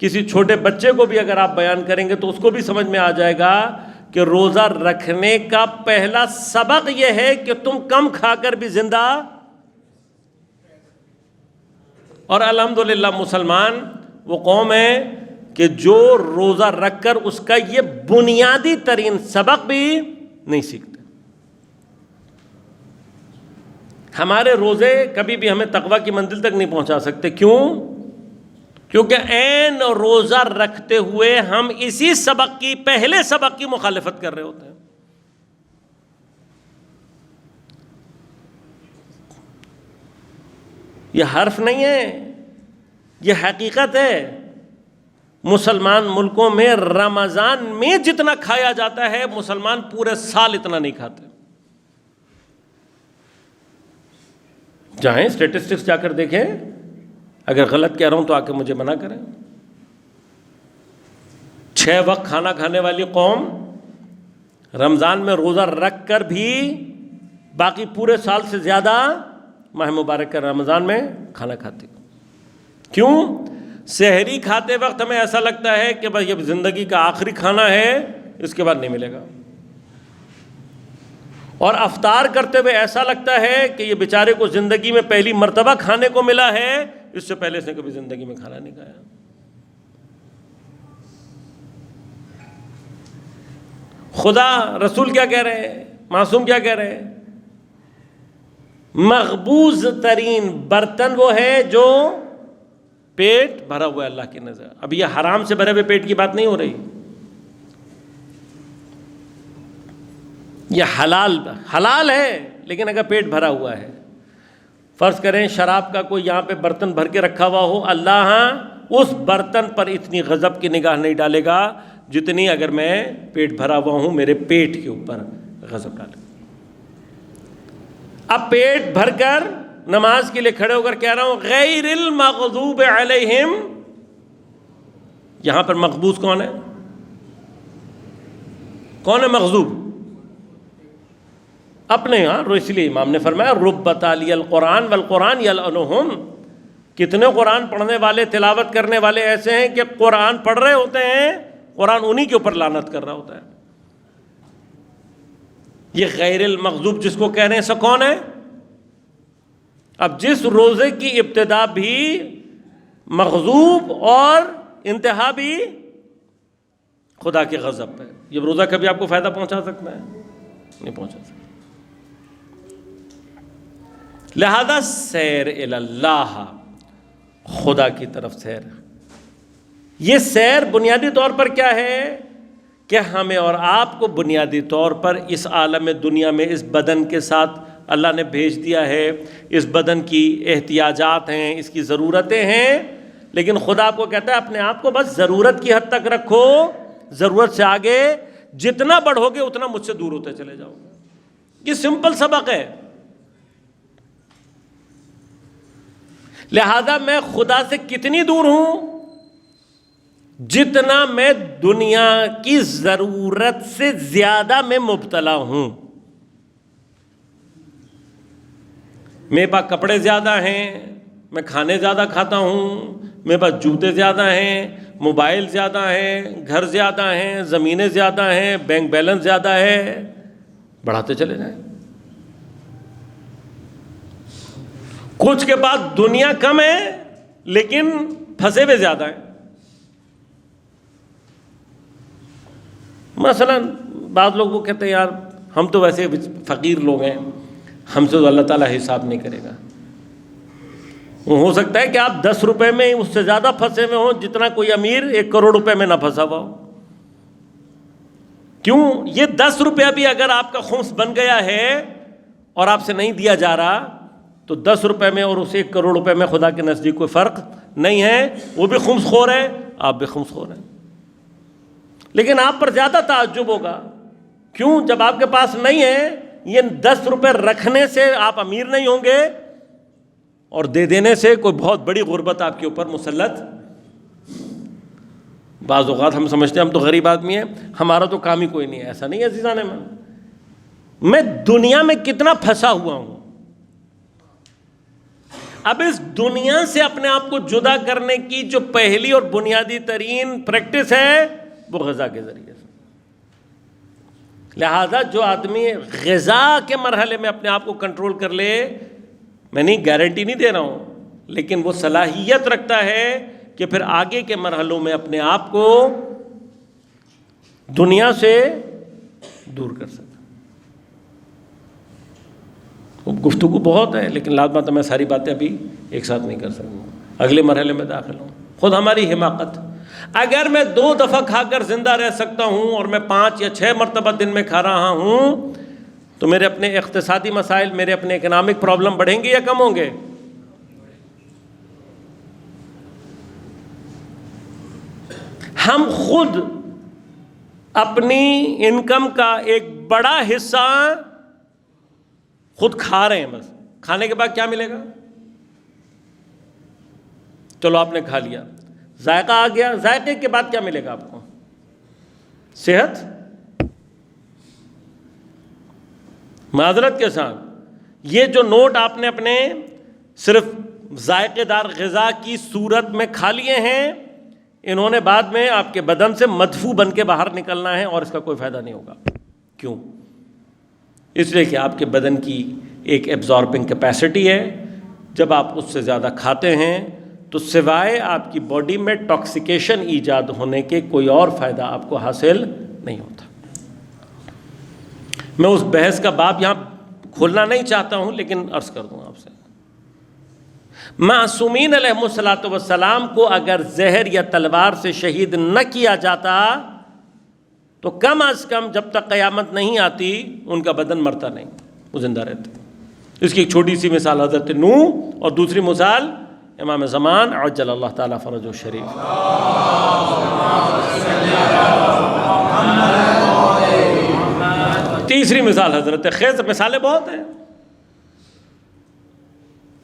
کسی چھوٹے بچے کو بھی اگر آپ بیان کریں گے تو اس کو بھی سمجھ میں آ جائے گا کہ روزہ رکھنے کا پہلا سبق یہ ہے کہ تم کم کھا کر بھی زندہ. اور الحمدللہ مسلمان وہ قوم ہے کہ جو روزہ رکھ کر اس کا یہ بنیادی ترین سبق بھی نہیں سیکھتے. ہمارے روزے کبھی بھی ہمیں تقویٰ کی منزل تک نہیں پہنچا سکتے. کیوں؟ کیونکہ عین روزہ رکھتے ہوئے ہم اسی سبق کی، پہلے سبق کی مخالفت کر رہے ہوتے ہیں. یہ حرف نہیں ہے، یہ حقیقت ہے. مسلمان ملکوں میں رمضان میں جتنا کھایا جاتا ہے مسلمان پورے سال اتنا نہیں کھاتے. جائیں اسٹیٹسٹکس جا کر دیکھیں، اگر غلط کہہ رہا ہوں تو آ کے مجھے منع کریں. 6 وقت کھانا کھانے والی قوم رمضان میں روزہ رکھ کر بھی باقی پورے سال سے زیادہ ماہ مبارک کا رمضان میں کھانا کھاتی. کیوں؟ سحری کھاتے وقت ہمیں ایسا لگتا ہے کہ بھائی اب زندگی کا آخری کھانا ہے، اس کے بعد نہیں ملے گا. اور افطار کرتے ہوئے ایسا لگتا ہے کہ یہ بیچارے کو زندگی میں پہلی مرتبہ کھانے کو ملا ہے، اس سے پہلے اس نے کبھی زندگی میں کھانا نہیں کھایا. خدا رسول کیا کہہ رہے ہیں، معصوم کیا کہہ رہے ہیں؟ مقبوض ترین برتن وہ ہے جو پیٹ بھرا ہوا ہے اللہ کی نظر۔ اب یہ حرام سے بھرے ہوئے پیٹ کی بات نہیں ہو رہی، یہ حلال ہے، لیکن اگر پیٹ بھرا ہوا ہے، فرض کریں شراب کا کوئی یہاں پہ برتن بھر کے رکھا ہوا ہو، اللہ ہاں اس برتن پر اتنی غضب کی نگاہ نہیں ڈالے گا جتنی اگر میں پیٹ بھرا ہوا ہوں میرے پیٹ کے اوپر غضب ڈالے گا۔ اب پیٹ بھر کر نماز کے لیے کھڑے ہو کر کہہ رہا ہوں غیر المغضوب علیہم، یہاں پر مقبوض کون ہے؟ کون ہے مغضوب؟ اپنے یہاں، اس لیے امام نے فرمایا رب تالی القرآن والقرآن یلعنہم، کتنے قرآن پڑھنے والے تلاوت کرنے والے ایسے ہیں کہ قرآن پڑھ رہے ہوتے ہیں، قرآن انہی کے اوپر لعنت کر رہا ہوتا ہے۔ یہ غیر المغضوب جس کو کہہ رہے ہیں سو کون ہے؟ اب جس روزے کی ابتدا بھی مغضوب اور انتہا بھی خدا کے غضب پہ، یہ روزہ کبھی آپ کو فائدہ پہنچا سکتا ہے؟ نہیں پہنچا سکتا۔ لہذا سیر الی اللہ، خدا کی طرف سیر، یہ سیر بنیادی طور پر کیا ہے کہ ہمیں اور آپ کو بنیادی طور پر اس عالم دنیا میں اس بدن کے ساتھ اللہ نے بھیج دیا ہے، اس بدن کی احتیاجات ہیں، اس کی ضرورتیں ہیں، لیکن خدا آپ کو کہتا ہے اپنے آپ کو بس ضرورت کی حد تک رکھو، ضرورت سے آگے جتنا بڑھو گے اتنا مجھ سے دور ہوتے چلے جاؤ گے۔ یہ سمپل سبق ہے۔ لہذا میں خدا سے کتنی دور ہوں؟ جتنا میں دنیا کی ضرورت سے زیادہ میں مبتلا ہوں۔ میرے پاس کپڑے زیادہ ہیں، میں کھانے زیادہ کھاتا ہوں، میرے پاس جوتے زیادہ ہیں، موبائل زیادہ ہیں، گھر زیادہ ہیں، زمینیں زیادہ ہیں، بینک بیلنس زیادہ ہے، بڑھاتے چلے جائیں۔ کچھ کے پاس دنیا کم ہے لیکن پھنسے ہوئے زیادہ ہیں۔ مثلا بعض لوگ وہ کہتے ہیں یار ہم تو ویسے فقیر لوگ ہیں، ہم سے تو اللہ تعالیٰ حساب نہیں کرے گا۔ ہو سکتا ہے کہ آپ 10 روپے میں اس سے زیادہ پھنسے ہوئے ہوں جتنا کوئی امیر 1 کروڑ روپے میں نہ پھنسا ہوا ہو۔ کیوں؟ یہ 10 روپیہ بھی اگر آپ کا خمس بن گیا ہے اور آپ سے نہیں دیا جا رہا تو 10 روپے میں اور اس 1 کروڑ روپے میں خدا کے نزدیک کوئی فرق نہیں ہے۔ وہ بھی خمس خور ہے، آپ بھی خمس خور ہیں، لیکن آپ پر زیادہ تعجب ہوگا۔ کیوں؟ جب آپ کے پاس نہیں ہے، یہ 10 روپے رکھنے سے آپ امیر نہیں ہوں گے اور دے دینے سے کوئی بہت بڑی غربت آپ کے اوپر مسلط۔ بعض اوقات ہم سمجھتے ہیں ہم تو غریب آدمی ہیں، ہمارا تو کام ہی کوئی نہیں ہے۔ ایسا نہیں ہے عزیزان من، میں دنیا میں کتنا پھنسا ہوا ہوں۔ اب اس دنیا سے اپنے آپ کو جدا کرنے کی جو پہلی اور بنیادی ترین پریکٹس ہے وہ غذا کے ذریعے سے۔ لہذا جو آدمی غذا کے مرحلے میں اپنے آپ کو کنٹرول کر لے، میں نہیں گارنٹی نہیں دے رہا ہوں، لیکن وہ صلاحیت رکھتا ہے کہ پھر آگے کے مرحلوں میں اپنے آپ کو دنیا سے دور کر سکتا۔ گفتگو بہت ہے لیکن لازماً میں ساری باتیں ابھی ایک ساتھ نہیں کر سکوں، اگلے مرحلے میں داخل ہوں۔ خود ہماری حماقت، اگر میں 2 دفعہ کھا کر زندہ رہ سکتا ہوں اور میں 5 یا 6 مرتبہ دن میں کھا رہا ہوں تو میرے اپنے اقتصادی مسائل، میرے اپنے اکنامک پرابلم بڑھیں گے یا کم ہوں گے؟ ہم خود اپنی انکم کا ایک بڑا حصہ خود کھا رہے ہیں، بس کھانے کے بعد کیا ملے گا؟ چلو آپ نے کھا لیا، ذائقہ آ گیا، ذائقے کے بعد کیا ملے گا آپ کو؟ صحت۔ معذرت کے ساتھ یہ جو نوٹ آپ نے اپنے صرف ذائقے دار غذا کی صورت میں کھا لیے ہیں، انہوں نے بعد میں آپ کے بدن سے مدفوع بن کے باہر نکلنا ہے اور اس کا کوئی فائدہ نہیں ہوگا۔ کیوں؟ اس لیے کہ آپ کے بدن کی ایک ایبزاربنگ کیپیسٹی ہے، جب آپ اس سے زیادہ کھاتے ہیں تو سوائے آپ کی باڈی میں ٹاکسیکیشن ایجاد ہونے کے کوئی اور فائدہ آپ کو حاصل نہیں ہوتا۔ میں اس بحث کا باب یہاں کھولنا نہیں چاہتا ہوں، لیکن عرض کر دوں آپ سے، معصومین علیہ الصلوۃ والسلام کو اگر زہر یا تلوار سے شہید نہ کیا جاتا تو کم از کم جب تک قیامت نہیں آتی ان کا بدن مرتا نہیں، وہ زندہ رہتے۔ اس کی ایک چھوٹی سی مثال حضرت نوح، اور دوسری مثال امام زمان عجل اللہ تعالیٰ فرجہ الشریف۔ تیسری مثال حضرت خضر، مثالیں بہت ہیں،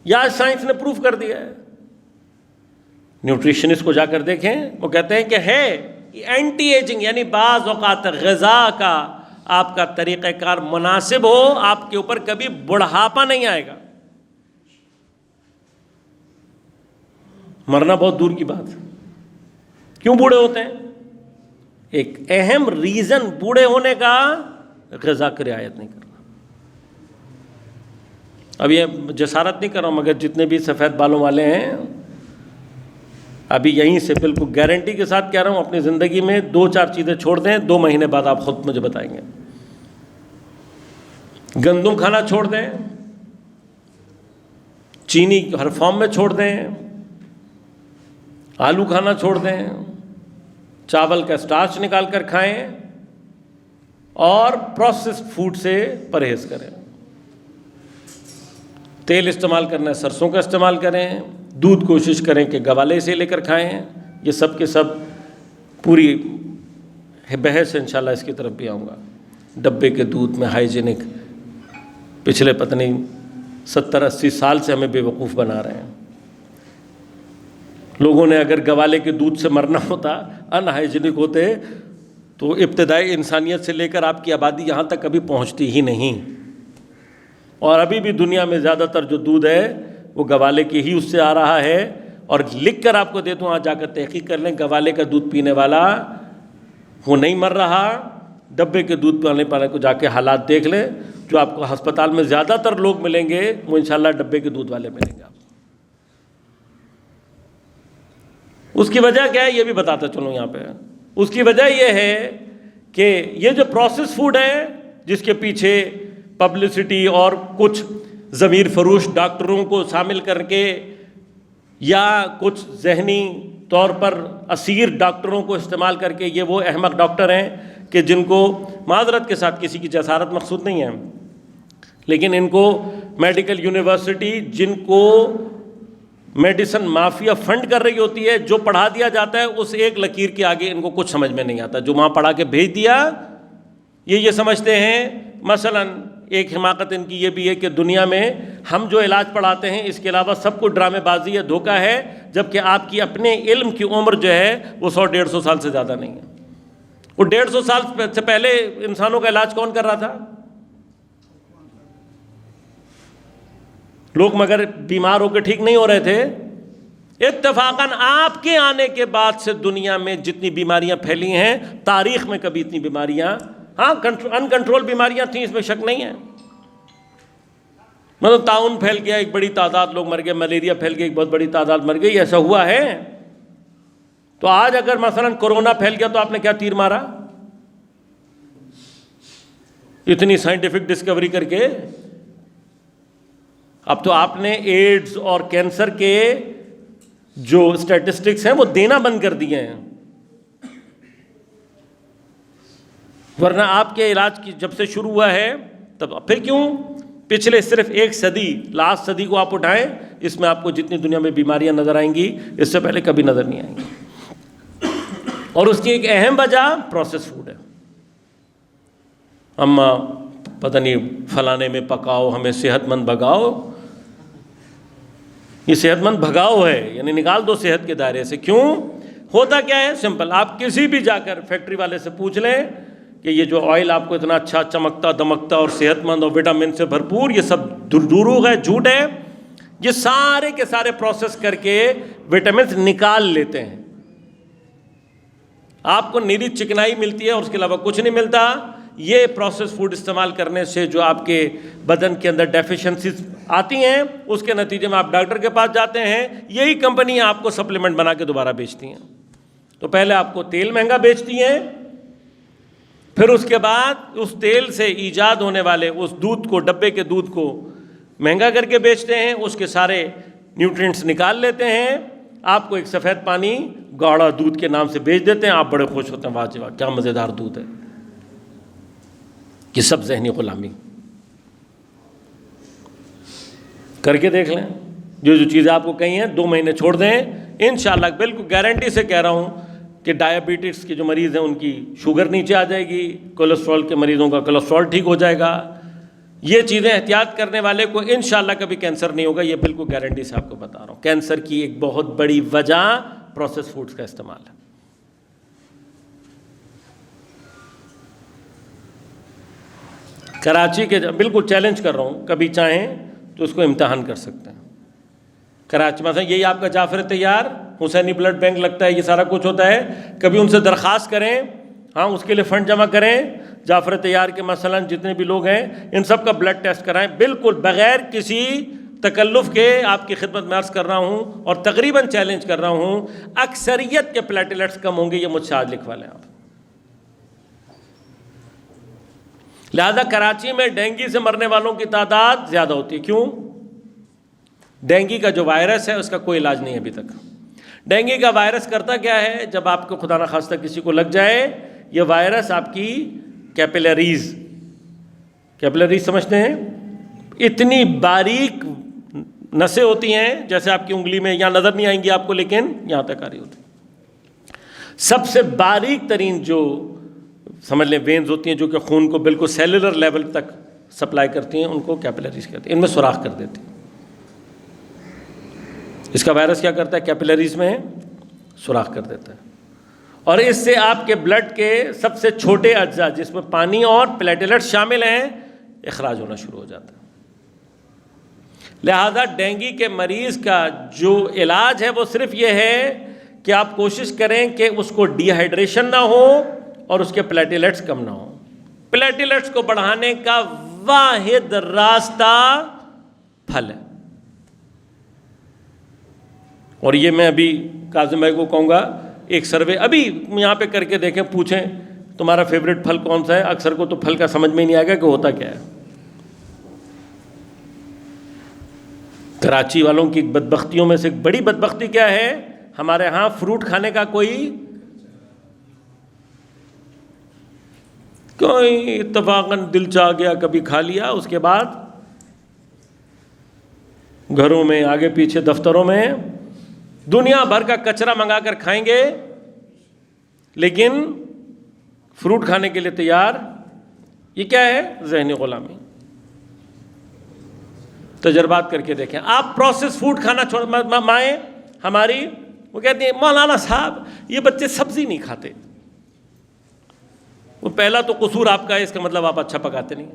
یا سائنس نے پروف کر دیا ہے۔ نیوٹریشنسٹ کو جا کر دیکھیں، وہ کہتے ہیں کہ ہے اینٹی ایجنگ، یعنی بعض اوقات غذا کا آپ کا طریقہ کار مناسب ہو، آپ کے اوپر کبھی بڑھاپا نہیں آئے گا۔ مرنا بہت دور کی بات ہے۔ کیوں بوڑھے ہوتے ہیں؟ ایک اہم ریزن بوڑھے ہونے کا غذا کی رعایت نہیں کرنا۔ اب یہ جسارت نہیں کر رہا ہوں، مگر جتنے بھی سفید بالوں والے ہیں، ابھی یہیں سے بالکل گارنٹی کے ساتھ کہہ رہا ہوں، اپنی زندگی میں 2-4 چیزیں چھوڑ دیں، 2 مہینے بعد آپ خود مجھے بتائیں گے۔ گندم کھانا چھوڑ دیں، چینی ہر فارم میں چھوڑ دیں، آلو کھانا چھوڑ دیں، چاول کا سٹارچ نکال کر کھائیں، اور پروسیسڈ فوڈ سے پرہیز کریں۔ تیل استعمال کرنا ہے سرسوں کا استعمال کریں، دودھ کوشش کریں کہ گوالے سے لے کر کھائیں۔ یہ سب کے سب پوری بحث انشاءاللہ اس کی طرف بھی آؤں گا۔ ڈبے کے دودھ میں ہائیجینک پچھلے پتہ نہیں 70-80 سال سے ہمیں بے وقوف بنا رہے ہیں۔ لوگوں نے اگر گوالے کے دودھ سے مرنا ہوتا، ان ہائیجینک ہوتے، تو ابتدائی انسانیت سے لے کر آپ کی آبادی یہاں تک کبھی پہنچتی ہی نہیں۔ اور ابھی بھی دنیا میں زیادہ تر جو دودھ ہے وہ گوالے کے ہی اس سے آ رہا ہے، اور لکھ کر آپ کو دیتا ہوں، آج جا کر تحقیق کر لیں، گوالے کا دودھ پینے والا وہ نہیں مر رہا۔ ڈبے کے دودھ پانے کو جا کے حالات دیکھ لیں، جو آپ کو ہسپتال میں زیادہ تر لوگ ملیں گے وہ انشاءاللہ ڈبے کے دودھ والے ملیں گے آپ۔ اس کی وجہ کیا ہے یہ بھی بتاتا چلوں یہاں پہ۔ اس کی وجہ یہ ہے کہ یہ جو پروسیس فوڈ ہے، جس کے پیچھے پبلسٹی اور کچھ ضمیر فروش ڈاکٹروں کو شامل کر کے، یا کچھ ذہنی طور پر اسیر ڈاکٹروں کو استعمال کر کے، یہ وہ احمق ڈاکٹر ہیں کہ جن کو، معذرت کے ساتھ کسی کی جسارت مقصود نہیں ہے، لیکن ان کو میڈیکل یونیورسٹی جن کو میڈیسن مافیا فنڈ کر رہی ہوتی ہے، جو پڑھا دیا جاتا ہے اس ایک لکیر کے آگے ان کو کچھ سمجھ میں نہیں آتا۔ جو وہاں پڑھا کے بھیج دیا، یہ سمجھتے ہیں، مثلاً ایک حماقت ان کی یہ بھی ہے کہ دنیا میں ہم جو علاج پڑھاتے ہیں اس کے علاوہ سب کو ڈرامے بازی ہے، دھوکہ ہے، جبکہ آپ کی اپنے علم کی عمر جو ہے وہ 100-150 سال سے زیادہ نہیں ہے۔ وہ 150 سال سے پہلے انسانوں کا علاج کون کر رہا تھا؟ لوگ مگر بیمار ہو کے ٹھیک نہیں ہو رہے تھے۔ اتفاقاً آپ کے آنے کے بعد سے دنیا میں جتنی بیماریاں پھیلی ہیں، تاریخ میں کبھی اتنی بیماریاں، ہاں ان کنٹرول بیماریاں تھیں، اس میں شک نہیں ہے، مطلب طاعون پھیل گیا، ایک بڑی تعداد لوگ مر گئے، ملیریا پھیل گیا، ایک بہت بڑی تعداد مر گئی، ایسا ہوا ہے۔ تو آج اگر مثلا کورونا پھیل گیا تو آپ نے کیا تیر مارا؟ اتنی سائنٹیفک ڈسکوری کر کے۔ اب تو آپ نے ایڈز اور کینسر کے جو اسٹیٹسٹکس ہیں وہ دینا بند کر دیے ہیں، ورنہ آپ کے علاج کی جب سے شروع ہوا ہے تب پھر کیوں پچھلے صرف 1 صدی، لاسٹ صدی کو آپ اٹھائیں، اس میں آپ کو جتنی دنیا میں بیماریاں نظر آئیں گی اس سے پہلے کبھی نظر نہیں آئیں گی۔ اور اس کی ایک اہم وجہ پروسیس فوڈ ہے۔ اما پتہ نہیں فلانے میں پکاؤ، ہمیں صحت مند بھگاؤ، یہ صحت مند بھگاؤ ہے، یعنی نکال دو صحت کے دائرے سے۔ کیوں؟ ہوتا کیا ہے؟ سمپل، آپ کسی بھی جا کر فیکٹری والے سے پوچھ لیں کہ یہ جو آئل آپ کو اتنا اچھا چمکتا دمکتا اور صحت مند اور وٹامن سے بھرپور، یہ سب دروغ ہے، جھوٹ ہے۔ یہ سارے کے سارے پروسیس کر کے وٹامنس نکال لیتے ہیں، آپ کو نیری چکنائی ملتی ہے اور اس کے علاوہ کچھ نہیں ملتا۔ یہ پروسیس فوڈ استعمال کرنے سے جو آپ کے بدن کے اندر ڈیفیشنسیز آتی ہیں، اس کے نتیجے میں آپ ڈاکٹر کے پاس جاتے ہیں، یہی کمپنی آپ کو سپلیمنٹ بنا کے دوبارہ بیچتی ہیں۔ تو پہلے آپ کو تیل مہنگا بیچتی ہیں، پھر اس کے بعد اس تیل سے ایجاد ہونے والے اس دودھ کو، ڈبے کے دودھ کو مہنگا کر کے بیچتے ہیں، اس کے سارے نیوٹرینٹس نکال لیتے ہیں، آپ کو ایک سفید پانی گاڑھا دودھ کے نام سے بیچ دیتے ہیں، آپ بڑے خوش ہوتے ہیں، واہ جی واہ کیا مزیدار دودھ ہے۔ یہ سب ذہنی غلامی کر کے دیکھ لیں۔ جو چیزیں آپ کو کہی ہیں 2 مہینے چھوڑ دیں، انشاءاللہ بالکل گارنٹی سے کہہ رہا ہوں کہ ڈائبٹیز کے جو مریض ہیں ان کی شوگر نیچے آ جائے گی، کولیسٹرول کے مریضوں کا کولیسٹرول ٹھیک ہو جائے گا، یہ چیزیں احتیاط کرنے والے کو انشاءاللہ کبھی کینسر نہیں ہوگا، یہ بالکل گارنٹی سے آپ کو بتا رہا ہوں۔ کینسر کی ایک بہت بڑی وجہ پروسیس فوڈز کا استعمال ہے۔ کراچی کے بالکل چیلنج کر رہا ہوں، کبھی چاہیں تو اس کو امتحان کر سکتے ہیں۔ کراچی مثلا یہی آپ کا جعفر طیار، حسینی بلڈ بینک لگتا ہے، یہ سارا کچھ ہوتا ہے، کبھی ان سے درخواست کریں، ہاں اس کے لیے فنڈ جمع کریں، جعفر طیار کے مثلا جتنے بھی لوگ ہیں ان سب کا بلڈ ٹیسٹ کرائیں، بالکل بغیر کسی تکلف کے آپ کی خدمت میں عرض کر رہا ہوں، اور تقریباً چیلنج کر رہا ہوں اکثریت کے پلیٹلیٹس کم ہوں گے، یہ مجھ سے آج لکھوا لیں آپ۔ لہذا کراچی میں ڈینگی سے مرنے والوں کی تعداد زیادہ ہوتی ہے، کیوں؟ ڈینگی کا جو وائرس ہے اس کا کوئی علاج نہیں ابھی تک۔ ڈینگی کا وائرس کرتا کیا ہے؟ جب آپ کو خدا نخواستہ کسی کو لگ جائے، یہ وائرس آپ کی کیپیلریز سمجھتے ہیں، اتنی باریک نسیں ہوتی ہیں جیسے آپ کی انگلی میں، یہاں نظر نہیں آئیں گی آپ کو لیکن یہاں تک آ رہی ہوتی ہے۔ سب سے باریک ترین جو سمجھ لیں وینز ہوتی ہیں جو کہ خون کو بالکل سیلولر لیول تک سپلائی کرتی ہیں، ان کو کیپیلریز کہتے ہیں، ان میں سوراخ کر دیتی ہیں۔ اس کا وائرس کیا کرتا ہے؟ کیپیلریز میں سوراخ کر دیتا ہے، اور اس سے آپ کے بلڈ کے سب سے چھوٹے اجزاء جس میں پانی اور پلیٹلیٹ شامل ہیں اخراج ہونا شروع ہو جاتا ہے۔ لہذا ڈینگی کے مریض کا جو علاج ہے وہ صرف یہ ہے کہ آپ کوشش کریں کہ اس کو ڈی ہائیڈریشن نہ ہو اور اس کے پلیٹلیٹس کم نہ ہو۔ پلیٹلیٹس کو بڑھانے کا واحد راستہ پھل ہے، اور یہ میں ابھی کاظم بھائی کو کہوں گا ایک سروے ابھی یہاں پہ کر کے دیکھیں، پوچھیں تمہارا فیوریٹ پھل کون سا ہے، اکثر کو تو پھل کا سمجھ میں نہیں آئے گا کہ ہوتا کیا ہے۔ کراچی والوں کی بدبختیوں میں سے ایک بڑی بدبختی کیا ہے؟ ہمارے ہاں فروٹ کھانے کا کوئی اتفاقاً دل چاہ گیا کبھی کھا لیا، اس کے بعد گھروں میں آگے پیچھے دفتروں میں دنیا بھر کا کچرا منگا کر کھائیں گے، لیکن فروٹ کھانے کے لیے تیار۔ یہ کیا ہے؟ ذہنی غلامی۔ تجربات کر کے دیکھیں، آپ پروسیس فوڈ کھانا چھوڑ، مائیں ہماری وہ کہتی ہیں مولانا صاحب یہ بچے سبزی نہیں کھاتے۔ وہ پہلا تو قصور آپ کا ہے، اس کا مطلب آپ اچھا پکاتے نہیں۔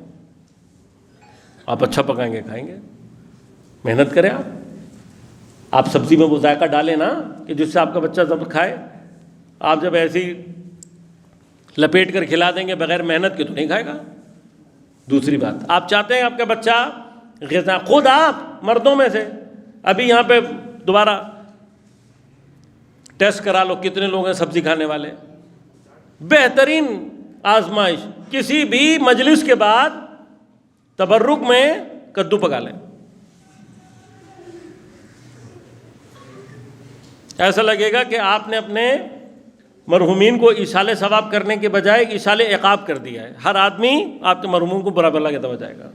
آپ اچھا پکائیں گے کھائیں گے، محنت کریں آپ سبزی میں وہ ذائقہ ڈالیں نا کہ جس سے آپ کا بچہ ضبط کھائے۔ آپ جب ایسی لپیٹ کر کھلا دیں گے بغیر محنت کے تو نہیں کھائے گا۔ دوسری بات، آپ چاہتے ہیں آپ کا بچہ غذا، خود آپ مردوں میں سے ابھی یہاں پہ دوبارہ ٹیسٹ کرا لو کتنے لوگ ہیں سبزی کھانے والے۔ بہترین آزمائش، کسی بھی مجلس کے بعد تبرک میں کدو پکا لیں، ایسا لگے گا کہ آپ نے اپنے مرحومین کو ایصال ثواب کرنے کے بجائے ایصال عقاب کر دیا ہے۔ ہر آدمی آپ کے مرحوموں کو برا بھلا کہتا ہوا جائے گا،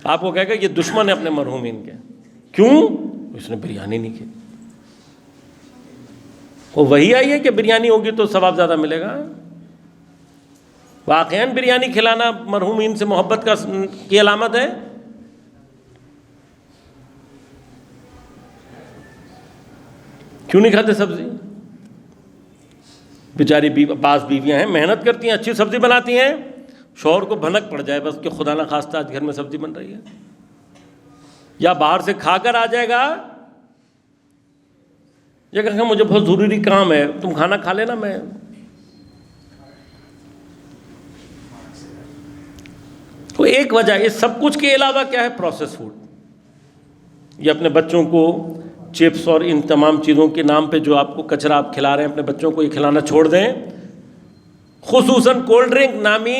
آپ کو کہے گا یہ دشمن ہے اپنے مرحومین کے۔ کیوں؟ اس نے بریانی نہیں کی۔ وہ وہی آئی ہے کہ بریانی ہوگی تو ثواب زیادہ ملے گا؟ واقعاً بریانی کھلانا مرحومین سے محبت کی علامت ہے؟ کیوں نہیں کھاتے سبزی؟ بیچاری بعض بیویاں ہیں محنت کرتی ہیں، اچھی سبزی بناتی ہیں، شوہر کو بھنک پڑ جائے بس کہ خدا نہ خواستہ آج گھر میں سبزی بن رہی ہے، یا باہر سے کھا کر آ جائے گا، یہ کہا مجھے بہت ضروری کام ہے، تم کھانا کھا لینا میں۔ تو ایک وجہ اس سب کچھ کے علاوہ کیا ہے؟ Process food. یہ اپنے بچوں کو چپس اور ان تمام چیزوں کے نام پہ جو آپ کو کچرا آپ کھلا رہے ہیں اپنے بچوں کو، یہ کھلانا چھوڑ دیں۔ خصوصاً کولڈ ڈرنک نامی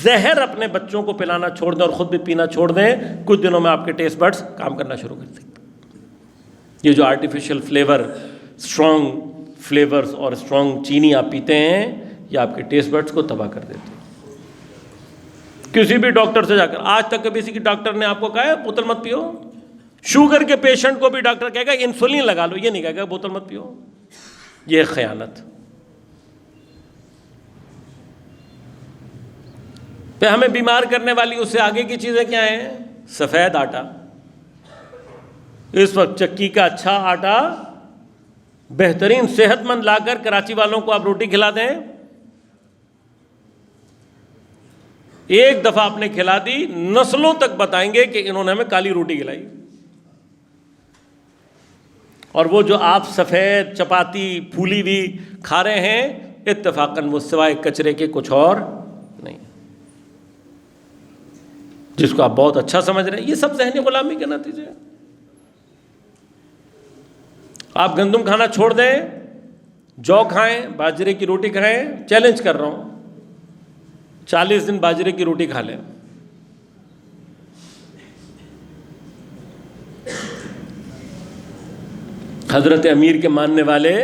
زہر اپنے بچوں کو پلانا چھوڑ دیں اور خود بھی پینا چھوڑ دیں، کچھ دنوں میں آپ کے ٹیسٹ بڈس کام کرنا شروع کر دیں. یہ جو آرٹیفیشل فلیور، اسٹرانگ فلیورز اور اسٹرانگ چینی آپ پیتے ہیں، یہ آپ کے ٹیسٹ بڈس کو تباہ کر دیتے ہیں. کسی بھی ڈاکٹر سے جا کر، آج تک کبھی کسی ڈاکٹر نے آپ کو کہا ہے بوتل مت پیو؟ شوگر کے پیشنٹ کو بھی ڈاکٹر کہے گا انسولین لگا لو، یہ نہیں کہے گا بوتل مت پیو. یہ خیانت. پھر ہمیں بیمار کرنے والی اس سے آگے کی چیزیں کیا ہیں؟ سفید آٹا. اس وقت چکی کا اچھا آٹا بہترین صحت مند لا کر کراچی والوں کو آپ روٹی کھلا دیں، ایک دفعہ آپ نے کھلا دی، نسلوں تک بتائیں گے کہ انہوں نے ہمیں کالی روٹی کھلائی. اور وہ جو آپ سفید چپاتی پھولی ہوئی کھا رہے ہیں، اتفاقاً وہ سوائے کچرے کے کچھ اور نہیں، جس کو آپ بہت اچھا سمجھ رہے ہیں. یہ سب ذہنی غلامی کے نتیجے ہیں. آپ گندم کھانا چھوڑ دیں، جو کھائیں، باجرے کی روٹی کھائیں. چیلنج کر رہا ہوں، 40 دن باجرے کی روٹی کھا لیں. حضرت امیر کے ماننے والے،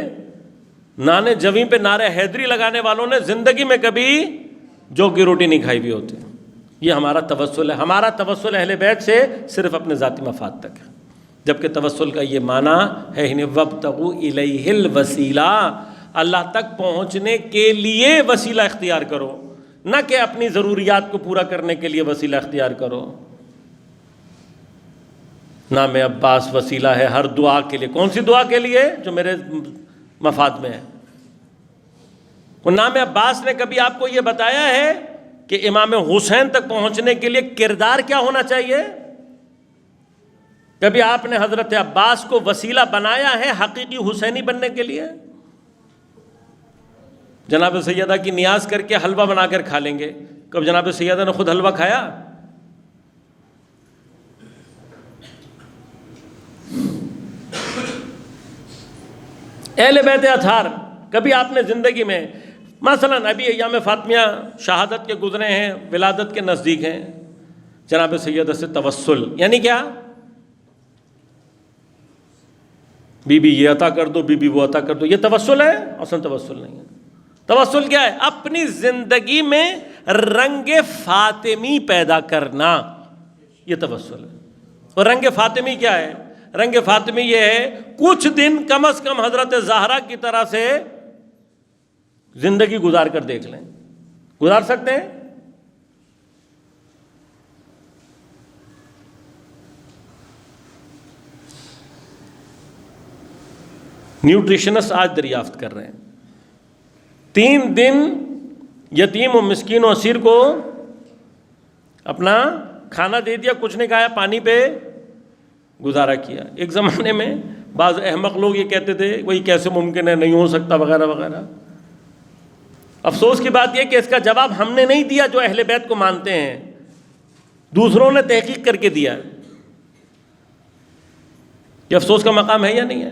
نانے جویں پہ نعرہ حیدری لگانے والوں نے زندگی میں کبھی جو کی روٹی نہیں کھائی ہوئی ہوتی. یہ ہمارا توسل ہے. ہمارا توسل اہل بیت سے صرف اپنے ذاتی مفاد تک ہے، جبکہ توسل کا یہ معنی ہے وَابْتَغُوا إِلَيْهِ الْوَسِيلَةَ، اللہ تک پہنچنے کے لیے وسیلہ اختیار کرو، نہ کہ اپنی ضروریات کو پورا کرنے کے لیے وسیلہ اختیار کرو. نام عباس وسیلہ ہے ہر دعا کے لیے. کون سی دعا کے لیے؟ جو میرے مفاد میں ہے. وہ نام عباس نے کبھی آپ کو یہ بتایا ہے کہ امام حسین تک پہنچنے کے لیے کردار کیا ہونا چاہیے؟ کبھی آپ نے حضرت عباس کو وسیلہ بنایا ہے حقیقی حسینی بننے کے لیے؟ جناب سیدہ کی نیاز کر کے حلوہ بنا کر کھا لیں گے. کب جناب سیدہ نے خود حلوہ کھایا؟ اہل بیت اطہار کبھی آپ نے زندگی میں، مثلا ابھی ایام فاطمیہ شہادت کے گزرے ہیں، ولادت کے نزدیک ہیں، جناب سیدہ سے توسل یعنی کیا؟ بی بی یہ عطا کر دو، بی بی وہ عطا کر دو. یہ توسل ہے؟ اصلا توسل نہیں ہے. توسل کیا ہے؟ اپنی زندگی میں رنگ فاطمی پیدا کرنا، یہ توسل ہے. اور رنگ فاطمی کیا ہے؟ رنگ فاطمی یہ ہے کچھ دن کم از کم حضرت زہرا کی طرح سے زندگی گزار کر دیکھ لیں. گزار سکتے ہیں؟ نیوٹریشنسٹ آج دریافت کر رہے ہیں 3 دن یتیم و مسکین و اسیر کو اپنا کھانا دے دیا، کچھ نہیں کھایا، پانی پہ گزارا کیا. ایک زمانے میں بعض احمق لوگ یہ کہتے تھے وہی کیسے ممکن ہے، نہیں ہو سکتا وغیرہ وغیرہ. افسوس کی بات یہ کہ اس کا جواب ہم نے نہیں دیا جو اہل بیت کو مانتے ہیں، دوسروں نے تحقیق کر کے دیا. یہ افسوس کا مقام ہے یا نہیں ہے؟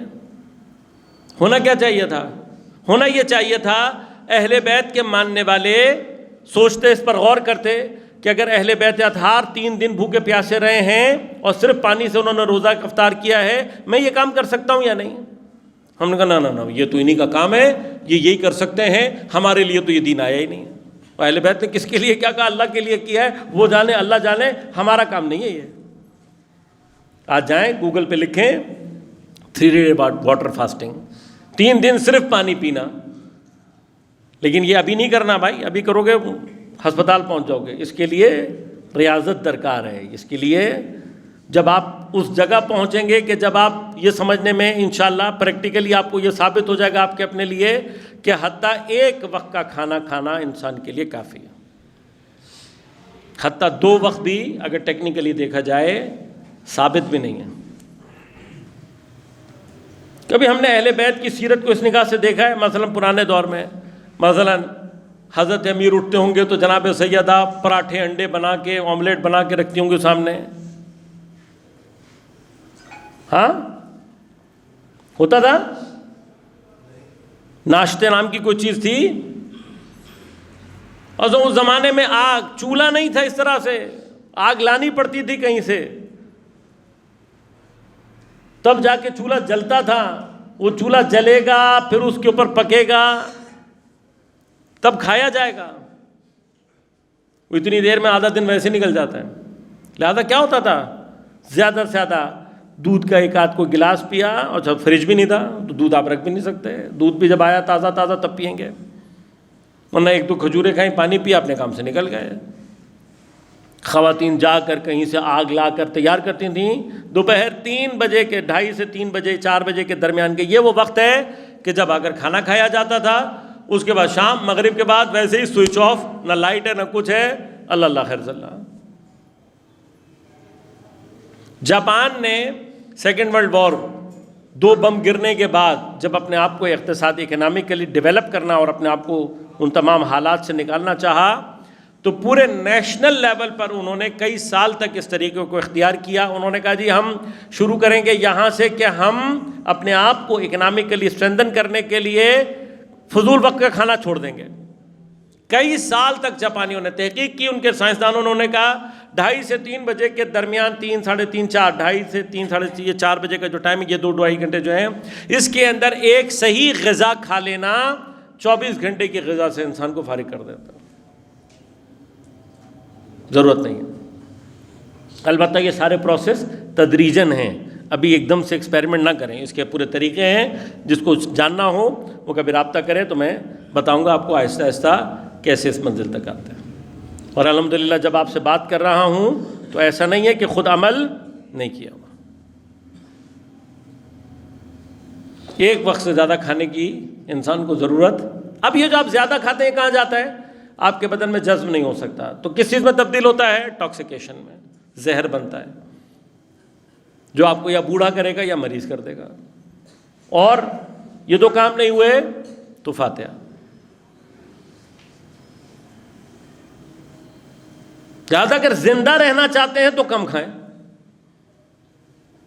ہونا کیا چاہیے تھا؟ ہونا یہ چاہیے تھا اہل بیت کے ماننے والے سوچتے، اس پر غور کرتے کہ اگر اہل بیت اطہار 3 دن بھوکے پیاسے رہے ہیں اور صرف پانی سے انہوں نے روزہ افطار کیا ہے، میں یہ کام کر سکتا ہوں یا نہیں؟ ہم نے کہا نہ یہ تو انہی کا کام ہے، یہ یہی کر سکتے ہیں، ہمارے لیے تو یہ دین آیا ہی نہیں ہے. اہل بیت نے کس کے لیے کیا کہا؟ اللہ کے لیے کیا ہے، وہ جانے، اللہ جانے، ہمارا کام نہیں ہے یہ. آج جائیں گوگل پہ لکھیں 3 ڈے واٹر فاسٹنگ، 3 دن صرف پانی پینا. لیکن یہ ابھی نہیں کرنا بھائی، ابھی کرو گے ہسپتال پہنچ جاؤ گے. اس کے لیے ریاضت درکار ہے. اس کے لیے جب آپ اس جگہ پہنچیں گے کہ جب آپ یہ سمجھنے میں انشاءاللہ پریکٹیکلی آپ کو یہ ثابت ہو جائے گا آپ کے اپنے لیے کہ حتیٰ 1 وقت کا کھانا کھانا انسان کے لیے کافی ہے. حتیٰ 2 وقت بھی اگر ٹیکنیکلی دیکھا جائے ثابت بھی نہیں ہے. کبھی ہم نے اہل بیت کی سیرت کو اس نگاہ سے دیکھا ہے؟ مثلا پرانے دور میں مثلا حضرت امیر اٹھتے ہوں گے تو جناب سیدہ پراٹھے انڈے بنا کے، آملیٹ بنا کے رکھتی ہوں گے سامنے. ہاں ہوتا تھا؟ ناشتے نام کی کوئی چیز تھی؟ اور اس زمانے میں آگ، چولہا نہیں تھا اس طرح سے، آگ لانی پڑتی تھی کہیں سے، تب جا کے چولہا جلتا تھا. وہ چولہا جلے گا، پھر اس کے اوپر پکے گا، تب کھایا جائے گا. وہ اتنی دیر میں آدھا دن ویسے نکل جاتا ہے. لہذا کیا ہوتا تھا، زیادہ سے زیادہ دودھ کا ایک آدھ کوئی گلاس پیا، اور جب فریج بھی نہیں تھا تو دودھ آپ رکھ بھی نہیں سکتے، دودھ بھی جب آیا تازہ تازہ تب پئیں گے، ورنہ ایک دو کھجوریں کھائیں، پانی پیا، اپنے کام سے نکل گئے. خواتین جا کر کہیں سے آگ لا کر تیار کرتی تھیں. دوپہر 3 بجے کے 2:30 سے 3 بجے 4 بجے کے درمیان کے یہ وہ وقت ہے کہ جب آ کر کھانا کھایا جاتا تھا. اس کے بعد شام مغرب کے بعد ویسے ہی سوئچ آف، نہ لائٹ ہے نہ کچھ ہے. اللہ اللہ خیر اللہ. جاپان نے سیکنڈ ورلڈ وار 2 بم گرنے کے بعد جب اپنے آپ کو اقتصادی اکنامکلی ڈیولپ کرنا اور اپنے آپ کو ان تمام حالات سے نکالنا چاہا، تو پورے نیشنل لیول پر انہوں نے کئی سال تک اس طریقے کو اختیار کیا. انہوں نے کہا جی ہم شروع کریں گے یہاں سے کہ ہم اپنے آپ کو اکنامکلی اسٹرینتھن کرنے کے لیے فضول وقت کا کھانا چھوڑ دیں گے. کئی سال تک جاپانیوں نے تحقیق کی. ان کے سائنسدانوں نے کہا 2:30 سے 3 بجے کے درمیان 3 ساڑھے 3 4 2:30 سے 3 ساڑھے 3 4 بجے کا جو ٹائم ہے، یہ 2-2.5 گھنٹے جو ہیں، اس کے اندر ایک صحیح غذا کھا لینا 24 گھنٹے کی غذا سے انسان کو فارغ کر دیتا ہے. ضرورت نہیں ہے. البتہ یہ سارے پروسیس تدریجاً ہیں، ابھی ایک دم سے ایکسپیریمنٹ نہ کریں. اس کے پورے طریقے ہیں، جس کو جاننا ہو وہ کبھی رابطہ کرے تو میں بتاؤں گا آپ کو آہستہ آہستہ کیسے اس منزل تک آتے ہیں. اور الحمدللہ جب آپ سے بات کر رہا ہوں تو ایسا نہیں ہے کہ خود عمل نہیں کیا ہوا. ایک وقت سے زیادہ کھانے کی انسان کو ضرورت. اب یہ جو آپ زیادہ کھاتے ہیں کہاں جاتا ہے؟ آپ کے بدن میں جذب نہیں ہو سکتا، تو کس چیز میں تبدیل ہوتا ہے؟ ٹاکسیکیشن میں، زہر بنتا ہے جو آپ کو یا بوڑھا کرے گا یا مریض کر دے گا. اور یہ 2 کام نہیں ہوئے تو فاتحہ. لہٰذا اگر زندہ رہنا چاہتے ہیں تو کم کھائیں،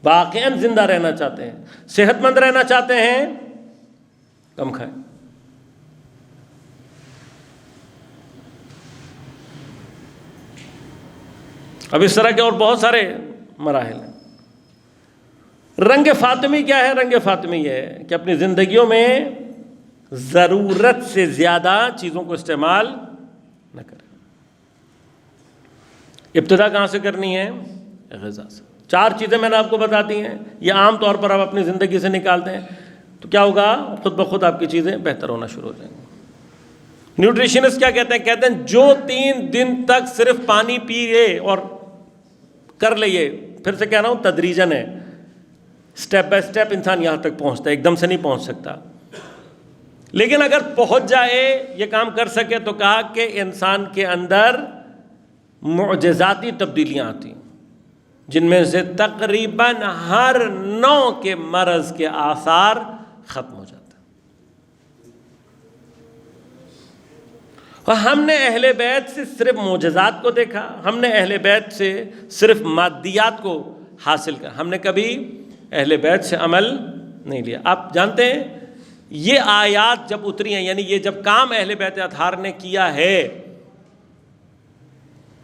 واقعاً زندہ رہنا چاہتے ہیں، صحت مند رہنا چاہتے ہیں، کم کھائیں. اب اس طرح کے اور بہت سارے مراحل ہیں. رنگ فاطمی کیا ہے؟ رنگ فاطمی یہ ہے کہ اپنی زندگیوں میں ضرورت سے زیادہ چیزوں کو استعمال نہ کریں. ابتدا کہاں سے کرنی ہے؟ غذا سے. 4 چیزیں میں نے آپ کو بتا دی ہیں، یہ عام طور پر آپ اپنی زندگی سے نکالتے ہیں تو کیا ہوگا؟ خود بخود آپ کی چیزیں بہتر ہونا شروع ہو جائیں گی. نیوٹریشنسٹ کیا کہتے ہیں؟ کہتے ہیں جو 3 دن تک صرف پانی پیے اور کر لئے، پھر سے کہہ رہا ہوں تدریجاً ہے، سٹیپ بائی سٹیپ انسان یہاں تک پہنچتا ہے، ایک دم سے نہیں پہنچ سکتا. لیکن اگر پہنچ جائے، یہ کام کر سکے، تو کہا کہ انسان کے اندر معجزاتی تبدیلیاں آتی، جن میں سے تقریباً ہر نوع کے مرض کے آثار ختم ہو جاتے ہیں. اور ہم نے اہل بیت سے صرف معجزات کو دیکھا، ہم نے اہل بیت سے صرف مادیات کو حاصل کیا، ہم نے کبھی اہل بیت سے عمل نہیں لیا. آپ جانتے ہیں یہ آیات جب اتری ہیں، یعنی یہ جب کام اہل بیت اطہار نے کیا ہے،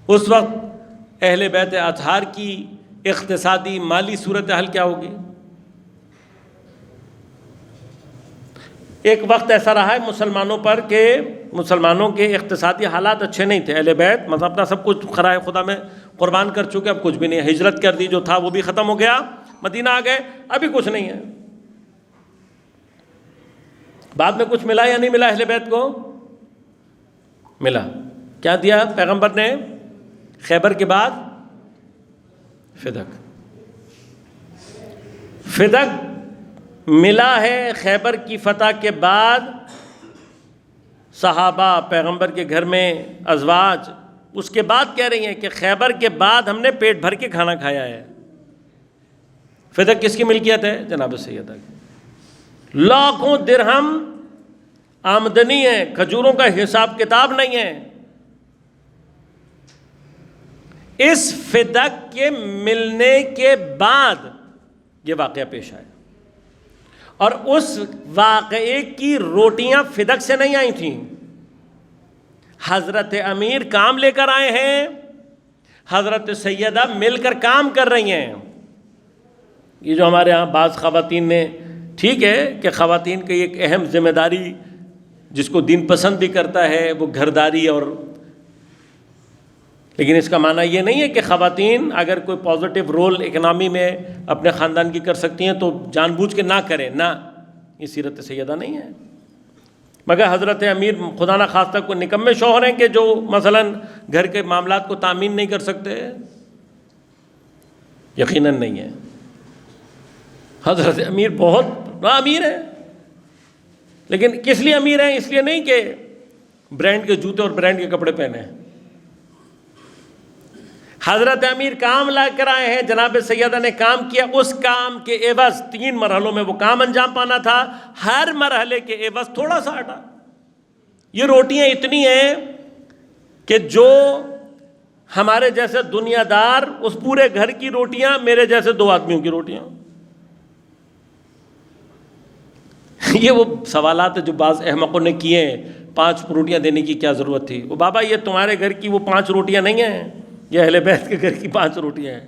اس وقت اہل بیت اطہار کی اقتصادی مالی صورتحال کیا ہوگی؟ ایک وقت ایسا رہا ہے مسلمانوں پر کہ مسلمانوں کے اقتصادی حالات اچھے نہیں تھے. اہل بیت مطلب اپنا سب کچھ خرائے خدا میں قربان کر چکے، اب کچھ بھی نہیں ہے. ہجرت کر دی، جو تھا وہ بھی ختم ہو گیا، مدینہ آ گئے، ابھی کچھ نہیں ہے. بعد میں کچھ ملا یا نہیں ملا؟ اہل بیت کو ملا. کیا دیا پیغمبر نے؟ خیبر کے بعد فدق ملا ہے. خیبر کی فتح کے بعد صحابہ، پیغمبر کے گھر میں ازواج، اس کے بعد کہہ رہی ہیں کہ خیبر کے بعد ہم نے پیٹ بھر کے کھانا کھایا ہے. فدق کس کی ملکیت ہے؟ جناب سیدہ کی. لاکھوں درہم آمدنی ہے، کھجوروں کا حساب کتاب نہیں ہے. اس فدق کے ملنے کے بعد یہ واقعہ پیش آیا، اور اس واقعے کی روٹیاں فدق سے نہیں آئی تھیں. حضرت امیر کام لے کر آئے ہیں، حضرت سیدہ مل کر کام کر رہی ہیں۔ یہ جو ہمارے ہاں بعض خواتین نے، ٹھیک ہے کہ خواتین کی ایک اہم ذمہ داری جس کو دین پسند بھی کرتا ہے وہ گھرداری، اور لیکن اس کا معنی یہ نہیں ہے کہ خواتین اگر کوئی پازیٹیو رول اکنامی میں اپنے خاندان کی کر سکتی ہیں تو جان بوجھ کے نہ کریں، نہ، یہ سیرت سیدہ نہیں ہے۔ مگر حضرت امیر خدا نہ خواستہ کوئی نکمے شوہر ہیں کہ جو مثلا گھر کے معاملات کو تامین نہیں کر سکتے؟ یقیناً نہیں ہے۔ حضرت امیر بہت بڑا امیر ہے، لیکن کس لیے امیر ہیں؟ اس لیے نہیں کہ برانڈ کے جوتے اور برانڈ کے کپڑے پہنے۔ حضرت امیر کام لا کر آئے ہیں، جناب سیدہ نے کام کیا، اس کام کے عوض 3 مرحلوں میں وہ کام انجام پانا تھا، ہر مرحلے کے عوض تھوڑا سا ہٹا۔ یہ روٹیاں اتنی ہیں کہ جو ہمارے جیسے دنیا دار، اس پورے گھر کی روٹیاں میرے جیسے 2 آدمیوں کی روٹیاں۔ یہ وہ سوالات جو بعض احمقوں نے کیے ہیں، 5 روٹیاں دینے کی کیا ضرورت تھی؟ وہ بابا یہ تمہارے گھر کی وہ 5 روٹیاں نہیں ہیں، یہ اہل بیت کے گھر کی 5 روٹیاں ہیں۔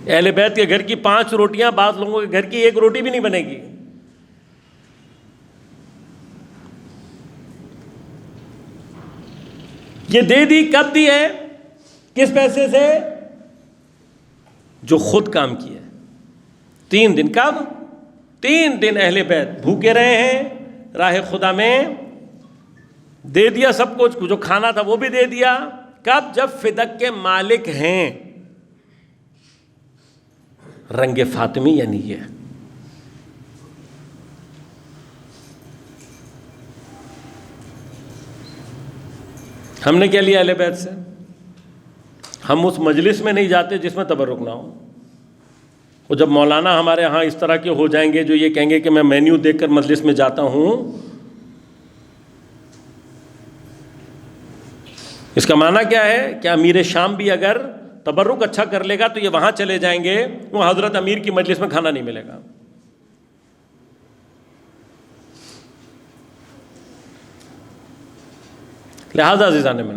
اہل بیت کے گھر کی 5 روٹیاں بعض لوگوں کے گھر کی 1 روٹی بھی نہیں بنے گی۔ یہ دے دی، کب دی ہے؟ کس پیسے سے؟ جو خود کام کیا ہے۔ 3 دن، کب؟ 3 دن اہل بیت بھوکے رہے ہیں راہ خدا میں، دے دیا سب کچھ، جو کھانا تھا وہ بھی دے دیا۔ کب؟ جب فدق کے مالک ہیں رنگ فاطمی، یعنی یہ ہم نے کیا لیا اہل بیت سے؟ ہم اس مجلس میں نہیں جاتے جس میں تبرک نہ ہو۔ اور جب مولانا ہمارے ہاں اس طرح کے ہو جائیں گے جو یہ کہیں گے کہ میں مینیو دیکھ کر مجلس میں جاتا ہوں، اس کا معنی کیا ہے کہ امیر شام بھی اگر تبرک اچھا کر لے گا تو یہ وہاں چلے جائیں گے، وہ حضرت امیر کی مجلس میں کھانا نہیں ملے گا۔ لہذا عزیزان من،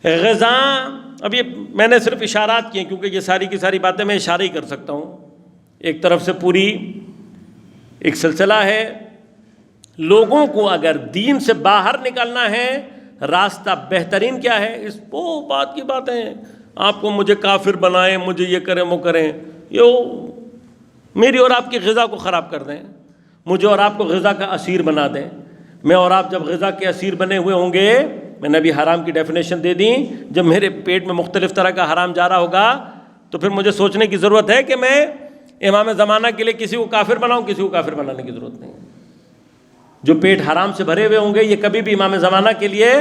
غذا، اب یہ میں نے صرف اشارات کیے کیونکہ یہ ساری کی ساری باتیں میں اشارے ہی کر سکتا ہوں۔ ایک طرف سے پوری ایک سلسلہ ہے، لوگوں کو اگر دین سے باہر نکلنا ہے، راستہ بہترین کیا ہے؟ اس وہ بات کی باتیں، آپ کو مجھے کافر بنائیں، مجھے یہ کریں وہ کریں، یہ میری اور آپ کی غذا کو خراب کر دیں، مجھے اور آپ کو غذا کا اسیر بنا دیں۔ میں اور آپ جب غذا کے اسیر بنے ہوئے ہوں گے، میں نے ابھی حرام کی ڈیفینیشن دے دی، جب میرے پیٹ میں مختلف طرح کا حرام جا رہا ہوگا تو پھر مجھے سوچنے کی ضرورت ہے کہ میں امام زمانہ کے لیے کسی کو کافر بناؤں، کسی کو کافر بنانے کی ضرورت نہیں۔ جو پیٹ حرام سے بھرے ہوئے ہوں گے یہ کبھی بھی امام زمانہ کے لیے،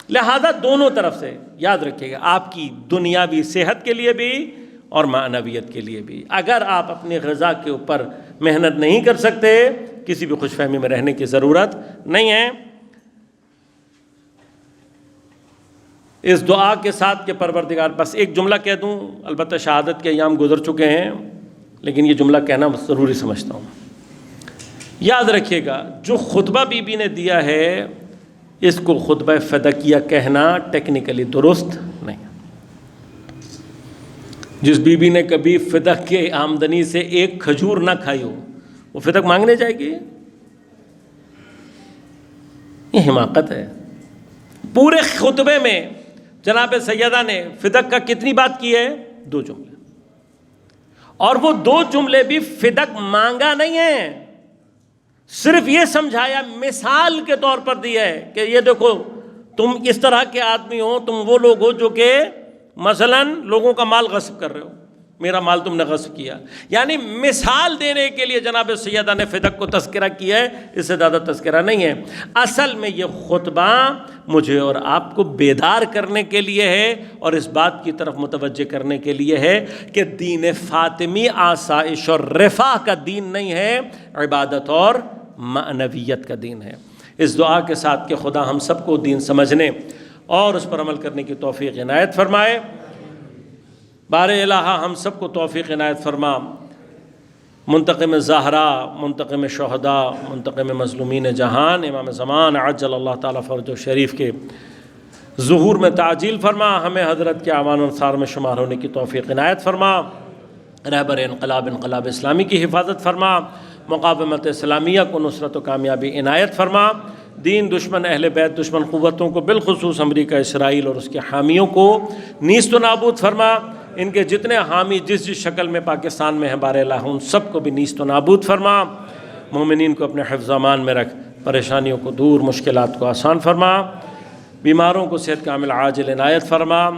لہذا دونوں طرف سے یاد رکھیے گا، آپ کی دنیاوی صحت کے لیے بھی اور معنویت کے لیے بھی، اگر آپ اپنی غذا کے اوپر محنت نہیں کر سکتے، کسی بھی خوش فہمی میں رہنے کی ضرورت نہیں ہے۔ اس دعا کے ساتھ کہ پروردگار، بس ایک جملہ کہہ دوں، البتہ شہادت کے ایام گزر چکے ہیں لیکن یہ جملہ کہنا ضروری سمجھتا ہوں۔ یاد رکھیے گا، جو خطبہ بی بی نے دیا ہے اس کو خطبہ فدقیہ کہنا ٹیکنیکلی درست نہیں۔ جس بی بی نے کبھی فدق کے آمدنی سے 1 کھجور نہ کھائی ہو وہ فدق مانگنے جائے گی؟ یہ حماقت ہے۔ پورے خطبے میں جناب سیدہ نے فدق کا کتنی بات کی ہے؟ 2 جملے، اور وہ 2 جملے بھی فدق مانگا نہیں ہے، صرف یہ سمجھایا، مثال کے طور پر دیا ہے کہ یہ دیکھو تم اس طرح کے آدمی ہو، تم وہ لوگ ہو جو کہ مثلاً لوگوں کا مال غصب کر رہے ہو، میرا مال تم نے غصب کیا، یعنی مثال دینے کے لیے جناب سیدہ نے فدق کو تذکرہ کیا ہے، اس سے زیادہ تذکرہ نہیں ہے۔ اصل میں یہ خطبہ مجھے اور آپ کو بیدار کرنے کے لیے ہے اور اس بات کی طرف متوجہ کرنے کے لیے ہے کہ دین فاطمی آسائش اور رفاہ کا دین نہیں ہے، عبادت اور معنویت کا دین ہے۔ اس دعا کے ساتھ کہ خدا ہم سب کو دین سمجھنے اور اس پر عمل کرنے کی توفیق عنایت فرمائے۔ بار الہ ہم سب کو توفیق عنایت فرما۔ منتقم زہرا، منتقم شہداء، منتقم مظلومین جہان امام زمان عجل اللہ تعالیٰ فرجہ شریف کے ظہور میں تعجیل فرما، ہمیں حضرت کے اعوان و انصار میں شمار ہونے کی توفیق عنایت فرما، رہبر انقلاب اسلامی کی حفاظت فرما، مقاومت اسلامیہ کو نصرت و کامیابی عنایت فرما، دین دشمن اہل بیت دشمن قوتوں کو بالخصوص امریکہ اسرائیل اور اس کے حامیوں کو نیست و نابود فرما، ان کے جتنے حامی جس شکل میں پاکستان میں ہیں بار الہ ان سب کو بھی نیست و نابود فرما، مومنین کو اپنے حفظ و امان میں رکھ، پریشانیوں کو دور، مشکلات کو آسان فرما، بیماروں کو صحت کامل عاجل عنایت فرما،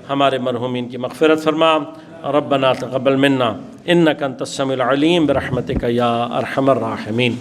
ہمارے مرحومین کی مغفرت فرما۔ ربنا تقبل منا انک انت السمیع العلیم برحمتک یا ارحم الراحمین۔